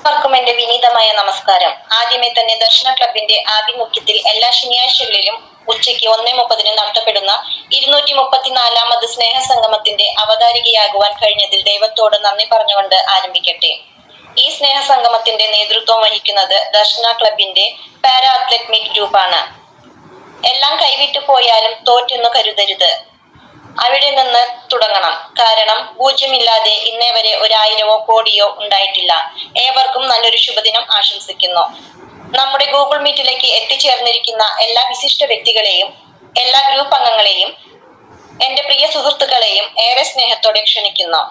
എല്ലാവർക്കും എന്റെ വിനീതമായ നമസ്കാരം. ആദ്യമേ തന്നെ ദർശന ക്ലബിന്റെ ആഭിമുഖ്യത്തിൽ എല്ലാ ശനിയാഴ്ചകളിലും ഉച്ചയ്ക്ക് 1:30 നടത്തപ്പെടുന്ന 234ാമത് സ്നേഹസംഗമത്തിന്റെ അവതാരികയാകുവാൻ കഴിഞ്ഞതിൽ ദൈവത്തോട് നന്ദി പറഞ്ഞുകൊണ്ട് ആരംഭിക്കട്ടെ. ഈ സ്നേഹസംഗമത്തിന്റെ നേതൃത്വം വഹിക്കുന്നത് ദർശന ക്ലബിന്റെ പാരാ അത്ലറ്റിക് ഗ്രൂപ്പാണ്. എല്ലാം കൈവിട്ടു പോയാലും തോറ്റെന്നു കരുതരുത്, അവിടെ നിന്ന് തുടങ്ങണം. കാരണം പൂജ്യമില്ലാതെ ഇന്നേ വരെ 1000-ഓ കോടിയോ ഉണ്ടായിട്ടില്ല. ഏവർക്കും നല്ലൊരു ശുഭദിനം ആശംസിക്കുന്നു. നമ്മുടെ ഗൂഗിൾ മീറ്റിലേക്ക് എത്തിച്ചേർന്നിരിക്കുന്ന എല്ലാ വിശിഷ്ട വ്യക്തികളെയും എല്ലാ ഗ്രൂപ്പ് അംഗങ്ങളെയും എന്റെ പ്രിയ സുഹൃത്തുക്കളെയും ഏറെ സ്നേഹത്തോടെ ക്ഷണിക്കുന്നു.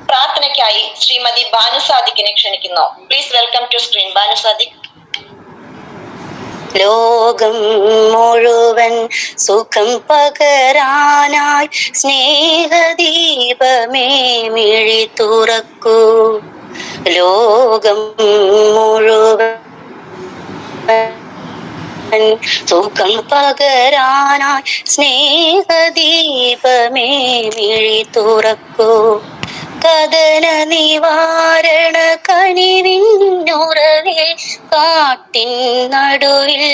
പ്രാർത്ഥനയ്ക്കായി ശ്രീമതി ബാനു സാദിഖിനെ ക്ഷണിക്കുന്നു. Please welcome to screen Banu Sadiq. ലോകം മുഴുവൻ സുഖം പകരാനായി സ്നേഹദീപമേ മിഴി തുറക്കൂ. ലോകം മുഴുവൻ സുഖം പകരാനായി സ്നേഹദീപമേ മിഴി തുറക്കൂ. കഥന നിവാരണ കനിവിന്നുറവേ കാട്ടിൻ നടുവിൽ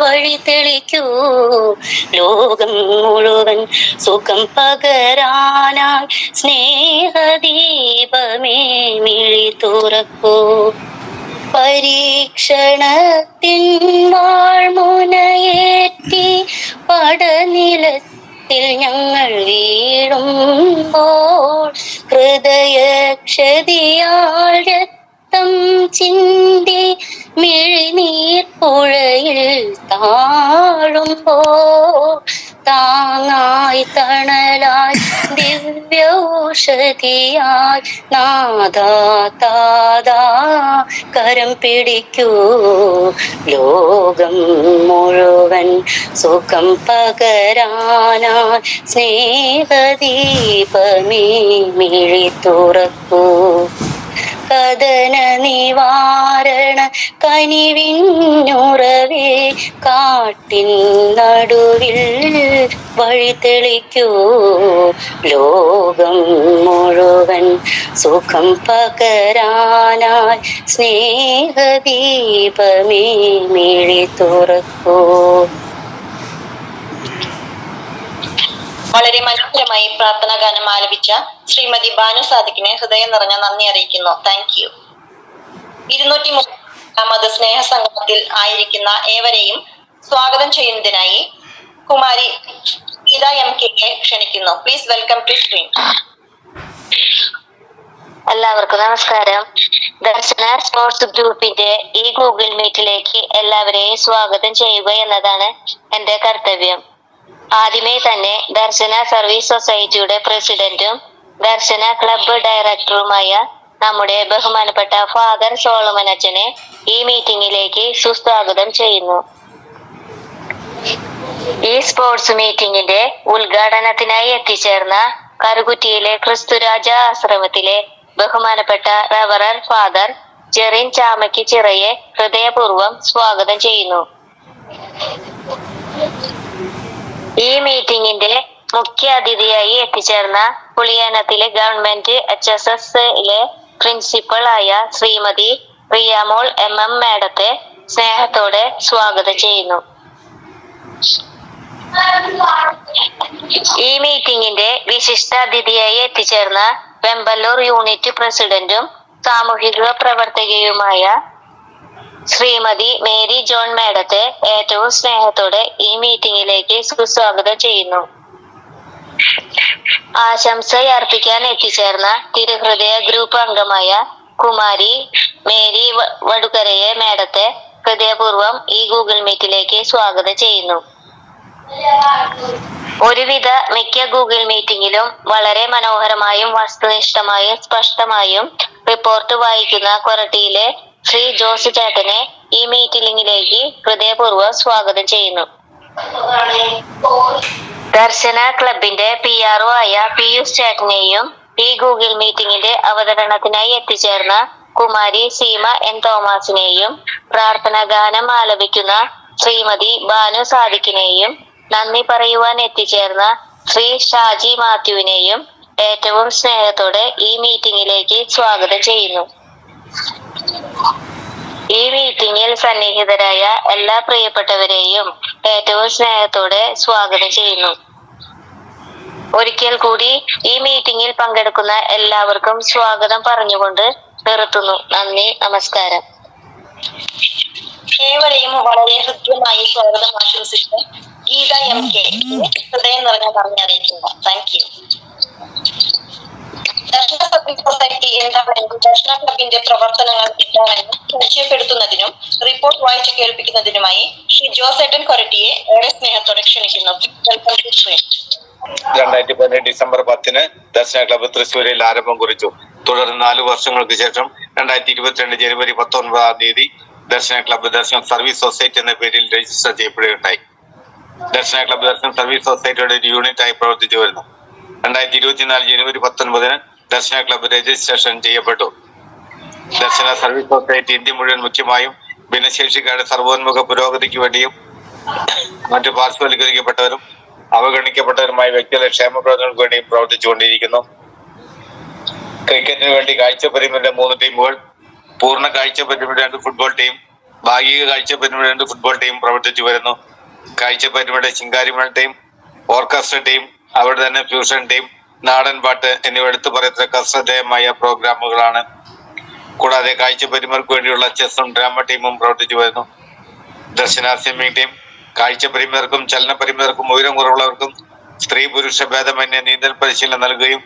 വഴി തെളിക്കൂ. ലോകം മുഴുവൻ സുഖം പകരാനായി സ്നേഹദീപമേ മിഴി തുറക്കൂ. പരീക്ഷണത്തിൻ വാൾമുനയേറ്റി പടനിലത്തിൽ ഞങ്ങൾ വീഴുമ്പോൾ ഹൃദയക്ഷതിയാൽ രക്തം ചിന്തി മിഴിനീർ പുഴയിൽ താഴുമ്പോൾ താങ്ങായി തണലായി ദിവ്യൗഷധിയായി നാദാ താദാ കരം പിടിക്കൂ. ലോകം മുഴുവൻ സുഖം പകരാനായി സ്നേഹദീപമേ മിഴി തുറക്കൂ. കഥന നിവാരണ കനിവിന്നുറവേ കാട്ടിൻ നടുവിൽ വഴി തെളിക്കൂ. ലോകം മുഴുവൻ സുഖം പകരാനായി സ്നേഹദീപമേ മിഴി തുറക്കൂ. വളരെ മനോഹരമായി പ്രാർത്ഥനാ ഗാനം ആലപിച്ച ശ്രീമതി ബാനു സാദിഖിനെ ഹൃദയം നിറഞ്ഞ നന്ദി അറിയിക്കുന്നു. Thank U. 234ാമത് സ്നേഹസംഗമത്തിൽ ആയിരിക്കുന്ന ഏവരെയും സ്വാഗതം ചെയ്യുന്നതിനായി കുമാരി ഗീത MK ക്ഷണിക്കുന്നു. Please welcome to screen. എല്ലാവർക്കും നമസ്കാരം. ദർശന സ്പോർട്സ് ഗ്രൂപ്പിന്റെ ഈ ഗൂഗിൾ മീറ്റിലേക്ക് എല്ലാവരെയും സ്വാഗതം ചെയ്യുക എന്നതാണ് എന്റെ കർത്തവ്യം. ആദ്യമേ തന്നെ ദർശന സർവീസ് സൊസൈറ്റിയുടെ പ്രസിഡന്റും ദർശന ക്ലബ്ബ് ഡയറക്ടറുമായ നമ്മുടെ ബഹുമാനപ്പെട്ട ഫാദർ സോളമൻ അച്ഛനെ ഈ മീറ്റിംഗിലേക്ക് സുസ്വാഗതം ചെയ്യുന്നു. ഈ സ്പോർട്സ് മീറ്റിംഗിന്റെ ഉദ്ഘാടനത്തിനായി എത്തിച്ചേർന്ന കറുകുറ്റിയിലെ ക്രിസ്തുരാജ ആശ്രമത്തിലെ ബഹുമാനപ്പെട്ട റവറൻ ഫാദർ ജെറിൻ ചാമയ്ക്ക് ചിറയെ ഹൃദയപൂർവ്വം സ്വാഗതം ചെയ്യുന്നു. ഈ മീറ്റിംഗിന്റെ മുഖ്യ അതിഥിയായി എത്തിച്ചേർന്ന പുളിയാനത്തിലെ ഗവൺമെന്റ് HSS-ലെ പ്രിൻസിപ്പൽ ആയ ശ്രീമതി റിയാമോൾ MM മാഡത്തെ സ്നേഹത്തോടെ സ്വാഗതം ചെയ്യുന്നു. ഈ മീറ്റിംഗിന്റെ വിശിഷ്ട അതിഥിയായി എത്തിച്ചേർന്ന വെമ്പല്ലൂർ യൂണിറ്റ് പ്രസിഡന്റും സാമൂഹിക പ്രവർത്തകയുമായ ശ്രീമതി മേരി ജോൺ മാഡത്തെ ഏറ്റവും സ്നേഹത്തോടെ ഈ മീറ്റിംഗിലേക്ക് സുസ്വാഗതം ചെയ്യുന്നു. ആശംസ അർപ്പിക്കാൻ എത്തിച്ചേർന്ന തിരുഹൃദയ ഗ്രൂപ്പ് അംഗമായ കുമാരി മേരി വടുകരയെ മാഡത്തെ ഹൃദയപൂർവ്വം ഈ ഗൂഗിൾ മീറ്റിലേക്ക് സ്വാഗതം ചെയ്യുന്നു. ഒരുവിധ മിക്ക ഗൂഗിൾ മീറ്റിംഗിലും വളരെ മനോഹരമായും വസ്തുനിഷ്ഠമായും സ്പഷ്ടമായും റിപ്പോർട്ട് വായിക്കുന്ന കൊരട്ടിയിലെ ശ്രീ ജോസ് ചേട്ടനെ ഈ മീറ്റിംഗിലേക്ക് ഹൃദയപൂർവ്വം സ്വാഗതം ചെയ്യുന്നു. ദർശന ക്ലബിന്റെ PRO ആയ പിയൂസ് ചേട്ടനെയും ഈ ഗൂഗിൾ മീറ്റിംഗിന്റെ അവതരണത്തിനായി എത്തിച്ചേർന്ന കുമാരി സീമ N തോമസിനെയും പ്രാർത്ഥനാ ഗാനം ആലപിക്കുന്ന ശ്രീമതി ബാനു സാദിഖിനെയും നന്ദി പറയുവാൻ എത്തിച്ചേർന്ന ശ്രീ ഷാജി മാത്യുവിനെയും ഏറ്റവും സ്നേഹത്തോടെ ഈ മീറ്റിംഗിലേക്ക് സ്വാഗതം ചെയ്യുന്നു. ഈ മീറ്റിംഗിൽ സന്നിഹിതരായ എല്ലാ പ്രിയപ്പെട്ടവരെയും ഏറ്റവും സ്നേഹത്തോടെ സ്വാഗതം ചെയ്യുന്നു. ഒരിക്കൽ കൂടി ഈ മീറ്റിംഗിൽ പങ്കെടുക്കുന്ന എല്ലാവർക്കും സ്വാഗതം പറഞ്ഞുകൊണ്ട് നിർത്തുന്നു. നന്ദി, നമസ്കാരം. ഏവരെയും വളരെ ഹൃദ്യമായി സ്വാഗതം ആശംസിച്ച് ഗീത MK ഹൃദയം നിറഞ്ഞ നന്ദി അറിയിക്കുന്നു. Thank U. ദർശന സൊസൈറ്റി എന്താണെന്നും ദർശന ക്ലബിന്റെ പ്രവർത്തനങ്ങൾ എന്താണെന്നും പരിചയപ്പെടുത്തുന്നതിനും റിപ്പോർട്ട് വായിച്ചു കേൾപ്പിക്കുന്നതിനുമായി ശ്രീ ജോസേട്ടൻ കൊരട്ടിയെ ഏറെ സ്നേഹത്തോടെ ക്ഷണിക്കുന്നു. 2018 ഡിസംബർ 10 ദർശന ക്ലബ്ബ് തൃശ്ശൂരിൽ ആരംഭം കുറിച്ചു. തുടർന്ന് 4 വർഷങ്ങൾക്ക് ശേഷം 2022 ജനുവരി 19 ദർശന ക്ലബ്ബ് ദർശന സർവീസ് സൊസൈറ്റി എന്ന പേരിൽ രജിസ്റ്റർ ചെയ്യപ്പെടുകയുണ്ടായി. ദർശന ക്ലബ്ബ് ദർശന സർവീസ് സൊസൈറ്റിയുടെ ഒരു യൂണിറ്റായി പ്രവർത്തിച്ചു വരുന്നു. 2024 ജനുവരി 19 ദർശന ക്ലബ്ബ് രജിസ്ട്രേഷൻ ചെയ്യപ്പെട്ടു. ദർശന സർവീസ് സൊസൈറ്റി ഇന്ത്യ മുഴുവൻ മുഖ്യമായും ഭിന്നശേഷിക്കാരുടെ സർവോന്മുഖ പുരോഗതിക്ക് വേണ്ടിയും മറ്റു പാർശ്വവൽക്കരിക്കപ്പെട്ടവരും അവഗണിക്കപ്പെട്ടവരുമായ വ്യക്തികളുടെ ക്ഷേമ പ്രവർത്തനങ്ങൾക്ക് വേണ്ടിയും പ്രവർത്തിച്ചുകൊണ്ടിരിക്കുന്നു. ക്രിക്കറ്റിന് വേണ്ടി കാഴ്ച പരിമിതിയുടെ 3 ടീമുകൾ, പൂർണ്ണ കാഴ്ച പരിമിതിയുടെ 2 ഫുട്ബോൾ ടീം, ഭാഗിക കാഴ്ച പരിമിതിയുടെ 2 ഫുട്ബോൾ ടീം പ്രവർത്തിച്ചു വരുന്നു. കാഴ്ച പരിമിതിയുടെ ശിങ്കാരിമേള ടീം, ഓർക്കസ്ട്ര ടീം, അവിടെ തന്നെ ഫ്യൂഷൻ ടീം, നാടൻ പാട്ട് എന്നിവ എടുത്തു പറയത്തക്ക ശ്രദ്ധേയമായ പ്രോഗ്രാമുകളാണ്. കൂടാതെ കാഴ്ച പരിമിതർക്ക് വേണ്ടിയുള്ള ചെസ്സും ഡ്രാമ ടീമും പ്രവർത്തിച്ചു വരുന്നു. ദർശന സ്വിമ്മിംഗ് ടീം കാഴ്ച പരിമിതർക്കും ചലന പരിമിതർക്കും ഉയരം കുറവുള്ളവർക്കും സ്ത്രീ പുരുഷ ഭേദമന്യേ നീന്തൽ പരിശീലനം നൽകുകയും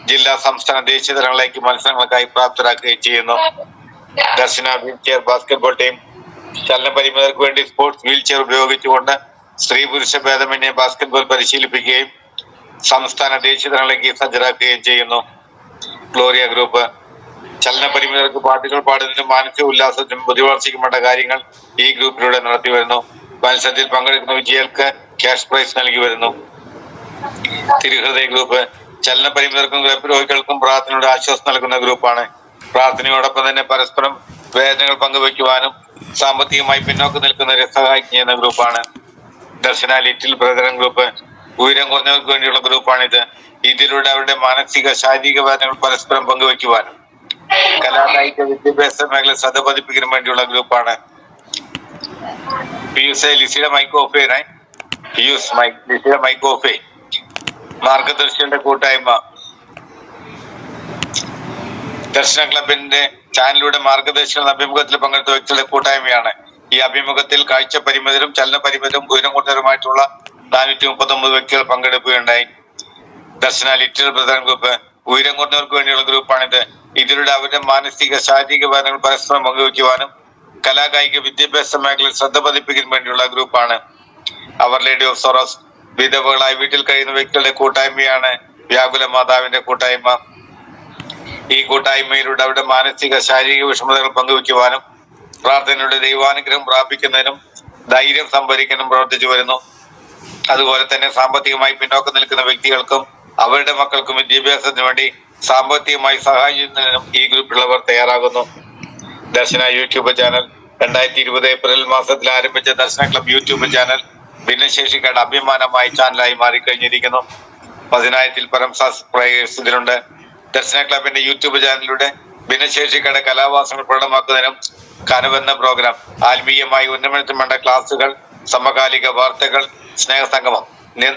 ജില്ലാ സംസ്ഥാന ദേശീയ തലങ്ങളിലേക്ക് മത്സരങ്ങൾക്കായി പ്രാപ്തരാക്കുകയും ചെയ്യുന്നു. ദർശന വീൽ ചെയർ ബാസ്കറ്റ്ബോൾ ടീം ചലന പരിമിതർക്ക് വേണ്ടി സ്പോർട്സ് വീൽ ചെയർ ഉപയോഗിച്ചുകൊണ്ട് സ്ത്രീ പുരുഷ ഭേദമന്യേ ബാസ്കറ്റ്ബോൾ പരിശീലിപ്പിക്കുകയും സംസ്ഥാന ദേശീയ തലങ്ങളിലേക്ക് സജ്ജരാക്കുകയും ചെയ്യുന്നു. ഗ്ലോറിയ ഗ്രൂപ്പ് ചലന പരിമിതർക്ക് പാട്ടുകൾ പാടുന്നതിനും മാനസിക ഉല്ലാസത്തിനും ബുദ്ധിവളർച്ചയ്ക്കും വേണ്ട കാര്യങ്ങൾ ഈ ഗ്രൂപ്പിലൂടെ നടത്തി വരുന്നു. മത്സരത്തിൽ പങ്കെടുക്കുന്ന വിജയികൾക്ക് ക്യാഷ് പ്രൈസ് നൽകി വരുന്നു. തിരുഹൃദയ ഗ്രൂപ്പ് ചലന പരിമിതർക്കും ഗൃഹരോഗികൾക്കും പ്രാർത്ഥനയുടെ ആശ്വാസം നൽകുന്ന ഗ്രൂപ്പാണ്. പ്രാർത്ഥനയോടൊപ്പം തന്നെ പരസ്പരം വേദനകൾ പങ്കുവയ്ക്കുവാനും സാമ്പത്തികമായി പിന്നോക്കം നിൽക്കുന്നവരെ സഹായിക്കുന്ന ഗ്രൂപ്പാണ്. ദർശന ലിറ്റിൽ ബ്രദറൻ ഗ്രൂപ്പ് ഉയരം കുറഞ്ഞവർക്ക് വേണ്ടിയുള്ള ഗ്രൂപ്പാണിത്. ഇതിലൂടെ അവരുടെ മാനസിക ശാരീരിക വേദനകൾ പരസ്പരം പങ്കുവയ്ക്കുവാനും കലാകായിക വിദ്യാഭ്യാസ മേഖല ശ്രദ്ധ പതിപ്പിക്കാനും വേണ്ടിയുള്ള ഗ്രൂപ്പാണ്. ലിസിയുടെ മൈക്ക് ഓഫ് മാർഗദർശിയുടെ കൂട്ടായ്മ ദർശന ക്ലബിന്റെ ചാനലിലൂടെ മാർഗദർശികളുടെ അഭിമുഖത്തിൽ പങ്കെടുത്ത വ്യക്തികളുടെ കൂട്ടായ്മയാണ്. ഈ അഭിമുഖത്തിൽ കാഴ്ച പരിമിതരും ചലന പരിമിതരും ഉയരം കുറഞ്ഞവരുമായിട്ടുള്ള 439 വ്യക്തികൾ പങ്കെടുക്കുകയുണ്ടായി. ദർശന ലിറ്റിൽ ബ്രദറൻ ഗ്രൂപ്പ് ഉയരം കുറഞ്ഞവർക്ക് വേണ്ടിയുള്ള ഗ്രൂപ്പാണിത്. ഇതിലൂടെ അവരുടെ മാനസിക ശാരീരിക വേദനകൾ പരസ്പരം പങ്കുവയ്ക്കുവാനും കലാകായിക വിദ്യാഭ്യാസ മേഖലയിൽ ശ്രദ്ധ പതിപ്പിക്കാൻ വേണ്ടിയുള്ള ഗ്രൂപ്പാണ്. അവർ ലേഡി ഓഫ് സോറോസ് വിധവകളായി വീട്ടിൽ കഴിയുന്ന വ്യക്തികളുടെ കൂട്ടായ്മയാണ് വ്യാകുല മാതാവിന്റെ കൂട്ടായ്മ. ഈ കൂട്ടായ്മയിലൂടെ അവരുടെ മാനസിക ശാരീരിക വിഷമതകൾ പങ്കുവയ്ക്കുവാനും പ്രാർത്ഥനയുടെ ദൈവാനുഗ്രഹം പ്രാപിക്കുന്നതിനും ധൈര്യം സംഭരിക്കാനും പ്രവർത്തിച്ചു വരുന്നു. അതുപോലെ തന്നെ സാമ്പത്തികമായി പിന്നോക്കം നിൽക്കുന്ന വ്യക്തികൾക്കും അവരുടെ മക്കൾക്കും വിദ്യാഭ്യാസത്തിന് വേണ്ടി സാമ്പത്തികമായി സഹായം ചെയ്യുന്നതിനും ഈ ഗ്രൂപ്പിലുള്ളവർ തയ്യാറാകുന്നു. ദർശന യൂട്യൂബ് ചാനൽ 2020 ഏപ്രിൽ മാസത്തിൽ ആരംഭിച്ച ദർശന ക്ലബ് യൂട്യൂബ് ചാനൽ ഭിന്നശേഷിക്കാരുടെ അഭിമാനമായി ചാനലായി മാറിക്കഴിഞ്ഞിരിക്കുന്നു. 10,000-ൽ പരം സബ്സ്ക്രൈബേഴ്സ് ഇതിലുണ്ട്. ദർശന ക്ലബിന്റെ യൂട്യൂബ് ചാനലിലൂടെ ഭിന്നശേഷിക്കാരുടെ കലാവാസങ്ങൾ പ്രകടമാക്കുന്നതിനും കനവെന്ന പ്രോഗ്രാം, ആത്മീയമായി ഉന്നമനത്തിന് വേണ്ട ക്ലാസുകൾ, സമകാലിക വാർത്തകൾ, സ്നേഹസംഗമം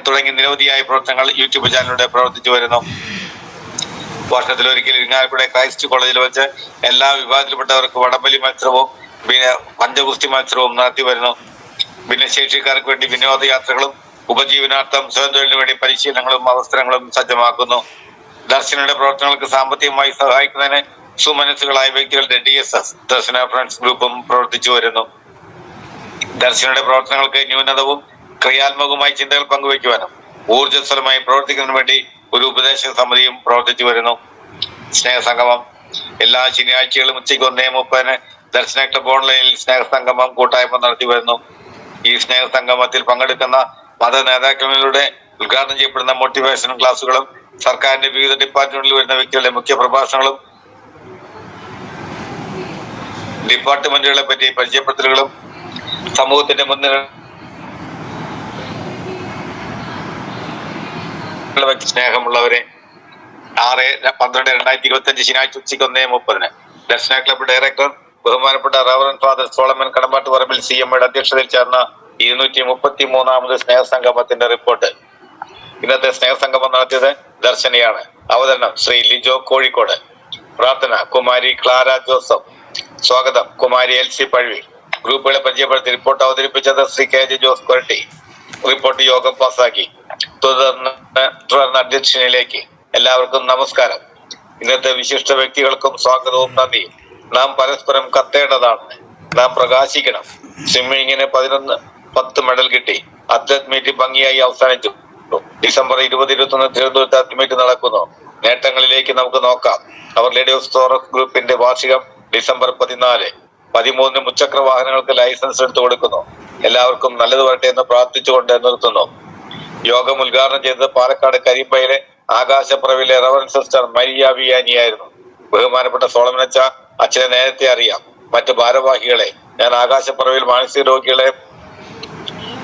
തുടങ്ങി നിരവധിയായ പ്രവർത്തനങ്ങൾ യൂട്യൂബ് ചാനലിലൂടെ പ്രവർത്തിച്ചു വരുന്നു. വർഷത്തിലൊരിക്കൽ ഇരിങ്ങാലക്കുട ക്രൈസ്റ്റ് കോളേജിൽ വെച്ച് എല്ലാ വിഭാഗത്തിൽപ്പെട്ടവർക്ക് വടംവലി മത്സരവും പഞ്ചഗുസ്തി മത്സരവും നടത്തി വരുന്നു. ഭിന്നശേഷിക്കാർക്ക് വേണ്ടി വിനോദയാത്രകളും ഉപജീവനാർത്ഥം സ്വയം തൊഴിലിനു വേണ്ടി പരിശീലനങ്ങളും അവസരങ്ങളും സജ്ജമാക്കുന്നു. ദർശനയുടെ പ്രവർത്തനങ്ങൾക്ക് സാമ്പത്തികമായി സഹായിക്കുന്നതിന് സുമനസ്സുകളായ വ്യക്തികളുടെ DSS ദർശന ഫ്രണ്ട്സ് ഗ്രൂപ്പും പ്രവർത്തിച്ചു വരുന്നു. ദർശനയുടെ പ്രവർത്തനങ്ങൾക്ക് ന്യൂനതവും ക്രിയാത്മകവുമായ ചിന്തകൾ പങ്കുവയ്ക്കുവാനും ഊർജ്ജസ്വലമായി പ്രവർത്തിക്കുന്നതിനു വേണ്ടി ഒരു ഉപദേശക സമിതിയും പ്രവർത്തിച്ചു വരുന്നു. സ്നേഹസംഗമം എല്ലാ ശനിയാഴ്ചകളും ഉച്ചയ്ക്ക് 1:30 ദർശന ക്ലബ് ഓൺലൈനിൽ സ്നേഹസംഗമം കൂട്ടായ്മ നടത്തി വരുന്നു. ഈ സ്നേഹസംഗമത്തിൽ പങ്കെടുക്കുന്ന മത നേതാക്കളിലൂടെ ഉദ്ഘാടനം ചെയ്യപ്പെടുന്ന മോട്ടിവേഷൻ ക്ലാസുകളും സർക്കാരിന്റെ വിവിധ ഡിപ്പാർട്ട്മെന്റിൽ വരുന്ന വ്യക്തികളുടെ മുഖ്യ പ്രഭാഷണങ്ങളും ഡിപ്പാർട്ട്മെന്റുകളെ പറ്റി പരിചയപ്പെടുത്തലുകളും സമൂഹത്തിന്റെ മുന്നിൽ സ്നേഹമുള്ളവരെ, 6/12/2025 ശനിയാഴ്ച ഉച്ചയ്ക്ക് 1:30 ദർശന ക്ലബ്ബ് ഡയറക്ടർ ബഹുമാനപ്പെട്ട റവറൻ ഫാദർ സോളമൻ കടമ്പാട്ട് പറമ്പിൽ CMയുടെ അധ്യക്ഷതയിൽ ചേർന്ന 233ാമത് സ്നേഹസംഗമത്തിന്റെ റിപ്പോർട്ട്. ഇന്നത്തെ സ്നേഹസംഗമം നടത്തിയത് ദർശനയാണ്. അവതരണം ശ്രീ ലിജോ കോഴിക്കോട്. പ്രാർത്ഥന കുമാരി ക്ലാര ജോസഫ്. സ്വാഗതം കുമാരി LC പഴവി. ഗ്രൂപ്പുകളെ പരിചയപ്പെടുത്തി റിപ്പോർട്ട് അവതരിപ്പിച്ചത് ശ്രീ KJ ജോസ് കൊരട്ടി. റിപ്പോർട്ട് യോഗം പാസാക്കി. തുടർന്ന് അധ്യക്ഷനിലേക്ക്. എല്ലാവർക്കും നമസ്കാരം. ഇന്നത്തെ വിശിഷ്ട വ്യക്തികൾക്കും സ്വാഗതവും നന്ദിയും. നാം പരസ്പരം കത്തേണ്ടതാണ്. നാം പ്രകാശിക്കണം. സ്വിമ്മിങ്ങിന് 10 മെഡൽ കിട്ടി. അത്ലറ്റ് മീറ്റ് ഭംഗിയായി അവസാനിച്ചു. ഡിസംബർ 20-21 തിരുവനന്തപുരത്ത് അത്ലറ്റ് മീറ്റ് നടക്കുന്നു. നേട്ടങ്ങളിലേക്ക് നമുക്ക് നോക്കാം. അവർ ലേഡീസ് തോറസ് ഗ്രൂപ്പിന്റെ വാർഷികം ഡിസംബർ 14. 13 മുച്ചക്ര വാഹനങ്ങൾക്ക് ലൈസൻസ് എടുത്തു കൊടുക്കുന്നു. എല്ലാവർക്കും നല്ലത് വരട്ടെ എന്ന് പ്രാർത്ഥിച്ചുകൊണ്ട് നിർത്തുന്നു. യോഗം ഉദ്ഘാടനം ചെയ്തത് പാലക്കാട് കരിമ്പയിലെ ആകാശപ്പുറവിലെ റവറൻ സിസ്റ്റർ മരിയ വിയാനിയായിരുന്നു. ബഹുമാനപ്പെട്ട സോളമനച്ച അച്ഛനെ നേരത്തെ അറിയാം. മറ്റു ഭാരവാഹികളെ ഞാൻ ആകാശപ്പുറവിൽ മാനസിക രോഗികളെ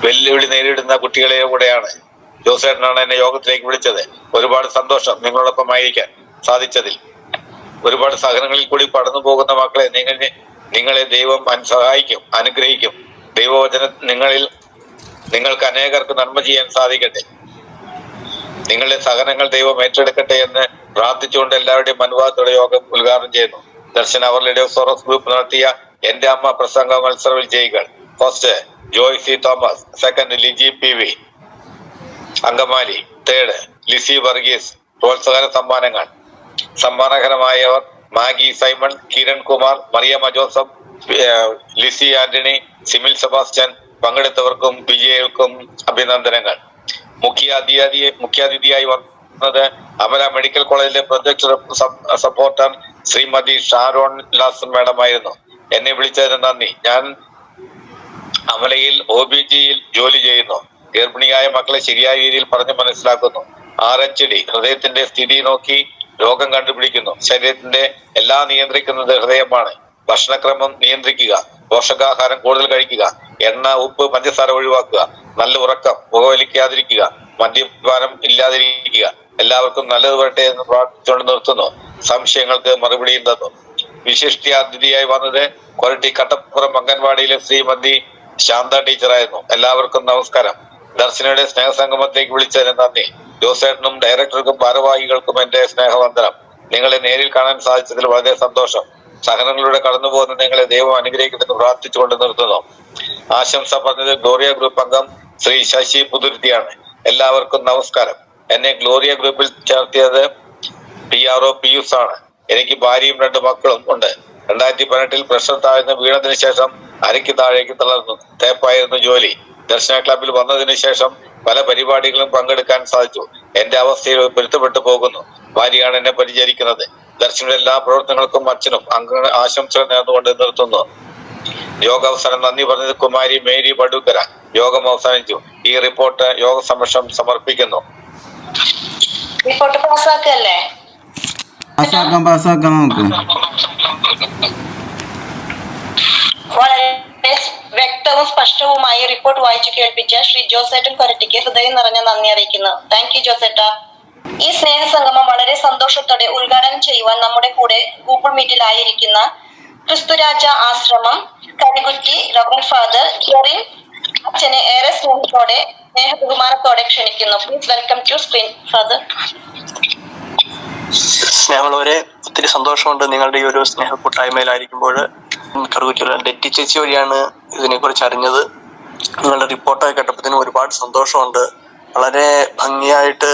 വെല്ലുവിളി നേരിടുന്ന കുട്ടികളെ കൂടെയാണ്. ജോസേട്ടനാണ് എന്നെ യോഗത്തിലേക്ക് വിളിച്ചത്. ഒരുപാട് സന്തോഷം നിങ്ങളോടൊപ്പം ആയിരിക്കാൻ സാധിച്ചതിൽ. ഒരുപാട് സഹനങ്ങളിൽ കൂടി കടന്നു പോകുന്ന മക്കളെ നിങ്ങളെ ദൈവം സഹായിക്കും, അനുഗ്രഹിക്കും. ദൈവവചന നിങ്ങൾക്ക് അനേകർക്ക് നന്മ ചെയ്യാൻ സാധിക്കട്ടെ. നിങ്ങളുടെ സഹനങ്ങൾ ദൈവം ഏറ്റെടുക്കട്ടെ എന്ന് പ്രാർത്ഥിച്ചുകൊണ്ട് എല്ലാവരുടെയും അനുവാദത്തോടെ യോഗം ഉദ്ഘാടനം ചെയ്യുന്നു. ദർശന അവർ ലേഡീസ് തോറസ് ഗ്രൂപ്പ് നടത്തിയ എന്റെ അമ്മ പ്രസംഗ മത്സര വിജയികൾ: first Joy C Thomas, second Liji PV Angamaly, third Lizy Varghese. പ്രോത്സാഹന സമ്മാനകരമായവർ മാഗി സൈമൺ, കിരൺ കുമാർ, മറിയമ്മ ജോസഫ്, ലിസി ആന്റണി, സിമിൽ സെബാസ്റ്റ്യൻ. പങ്കെടുത്തവർക്കും വിജയികൾക്കും അഭിനന്ദനങ്ങൾ. മുഖ്യാതിഥിയായി വന്നത് അമല മെഡിക്കൽ കോളേജിലെ പ്രൊജക്ട് സപ്പോർട്ടർ ശ്രീമതി ഷാരോൺ ലാസൻ മാഡമായിരുന്നു. എന്നെ വിളിച്ചതിന് നന്ദി. ഞാൻ അമലയിൽ OBGയിൽ ജോലി ചെയ്യുന്നു. ഗർഭിണിയായ മക്കളെ ശരിയായ രീതിയിൽ പറഞ്ഞു മനസ്സിലാക്കുന്നു. RHD ഹൃദയത്തിന്റെ സ്ഥിതി നോക്കി രോഗം കണ്ടുപിടിക്കുന്നു. ശരീരത്തിന്റെ എല്ലാം നിയന്ത്രിക്കുന്നത് ഹൃദയമാണ്. ഭക്ഷണക്രമം നിയന്ത്രിക്കുക, പോഷകാഹാരം കൂടുതൽ കഴിക്കുക, എണ്ണ, ഉപ്പ്, പഞ്ചസാര ഒഴിവാക്കുക, നല്ല ഉറക്കം, പുകവലിക്കാതിരിക്കുക, മദ്യപാനം ഇല്ലാതിരിക്കുക. എല്ലാവർക്കും നല്ലത് വരട്ടെ എന്ന് പ്രാർത്ഥിച്ചുകൊണ്ട് നിർത്തുന്നു. സംശയങ്ങൾക്ക് മറുപടിയും തന്നു. വിശിഷ്ടാതിഥിയായി വന്നത് കൊരട്ടി കട്ടപ്പുറം അംഗൻവാടിയിലെ ശ്രീമതി ശാന്ത ടീച്ചറായിരുന്നു. എല്ലാവർക്കും നമസ്കാരം. ദർശനയുടെ സ്നേഹസംഗമത്തിലേക്ക് വിളിച്ചതിന് നന്ദി. ജോസേട്ടനും ഡയറക്ടർക്കും ഭാരവാഹികൾക്കും എന്റെ സ്നേഹവന്ദനം. നിങ്ങളെ നേരിൽ കാണാൻ സാധിച്ചതിൽ വളരെ സന്തോഷം. സഹനങ്ങളിലൂടെ കടന്നു പോകുന്ന നിങ്ങളെ ദൈവം അനുഗ്രഹിക്കട്ടെന്ന് പ്രാർത്ഥിച്ചുകൊണ്ട് നിർത്തുന്നു. ആശംസ പറഞ്ഞത് ഗ്ലോറിയ ഗ്രൂപ്പ് അംഗം ശ്രീ ശശി പുതുരുത്തിയാണ്. എല്ലാവർക്കും നമസ്കാരം. എന്നെ ഗ്ലോറിയ ഗ്രൂപ്പിൽ ചേർത്തിയത് PRO പിയൂസ് ആണ്. എനിക്ക് ഭാര്യയും 2 മക്കളും ഉണ്ട്. 2018 പ്രഷർ താഴ്ന്ന് വീണതിന് ശേഷം അരയ്ക്ക് താഴേക്ക് തളർന്നു. തേപ്പായിരുന്നു ജോലി. ദർശന ക്ലബിൽ വന്നതിന് ശേഷം പല പരിപാടികളും പങ്കെടുക്കാൻ സാധിച്ചു. എന്റെ അവസ്ഥയിൽ പൊരുത്തപ്പെട്ടു പോകുന്നു. ഭാര്യയാണ് എന്നെ പരിചരിക്കുന്നത്. ദർശനയുടെ എല്ലാ പ്രവർത്തനങ്ങൾക്കും അച്ഛനും ആശംസകൾ നേർന്നുകൊണ്ട് നിർത്തുന്നു. യോഗാവസാനം നന്ദി പറഞ്ഞത് കുമാരി മേരി ബഡൂക്കര. യോഗം അവസാനിച്ചു. ഈ റിപ്പോർട്ട് യോഗ സമക്ഷം സമർപ്പിക്കുന്നു. റിപ്പോർട്ട് പാസ്സാക്കല്ലേ? പാസ്സാക്കാം നമുക്ക്. വളരെ വ്യക്തവും സ്പഷ്ടവുമായി റിപ്പോർട്ട് വായിച്ചു കേൾപ്പിച്ച ശ്രീ ജോസേട്ടൻ കൊരട്ടിക്ക് ഹൃദയം നിറഞ്ഞ നന്ദി അറിയിക്കുന്നു. താങ്ക് യു ജോസേട്ട. ഈ സ്നേഹസംഗമം വളരെ സന്തോഷത്തോടെ ഉദ്ഘാടനം ചെയ്യുവാൻ നമ്മുടെ കൂടെ ഗൂഗിൾ മീറ്റിലായിരിക്കുന്ന ക്രിസ്തുരാജ ആശ്രമം കരികുറ്റി റവറൻ ഫാദർ ജെറിൻ അച്ഛനെ ഏറെ സ്നേഹബഹുമാനത്തോടെ ക്ഷണിക്കുന്നു. Please welcome to screen father. സ്നേഹമുള്ളവരെ, ഒത്തിരി സന്തോഷമുണ്ട് നിങ്ങളുടെ ഈ ഒരു സ്നേഹ കൂട്ടായ്മയിലായിരിക്കുമ്പോൾ. കറുകുറ്റിയുള്ള ഡെറ്റി ചേച്ചി വഴിയാണ് ഇതിനെക്കുറിച്ച് അറിഞ്ഞത്. നിങ്ങളുടെ റിപ്പോർട്ടൊക്കെ കേട്ടപ്പോഴത്തേനും ഒരുപാട് സന്തോഷമുണ്ട്. വളരെ ഭംഗിയായിട്ട്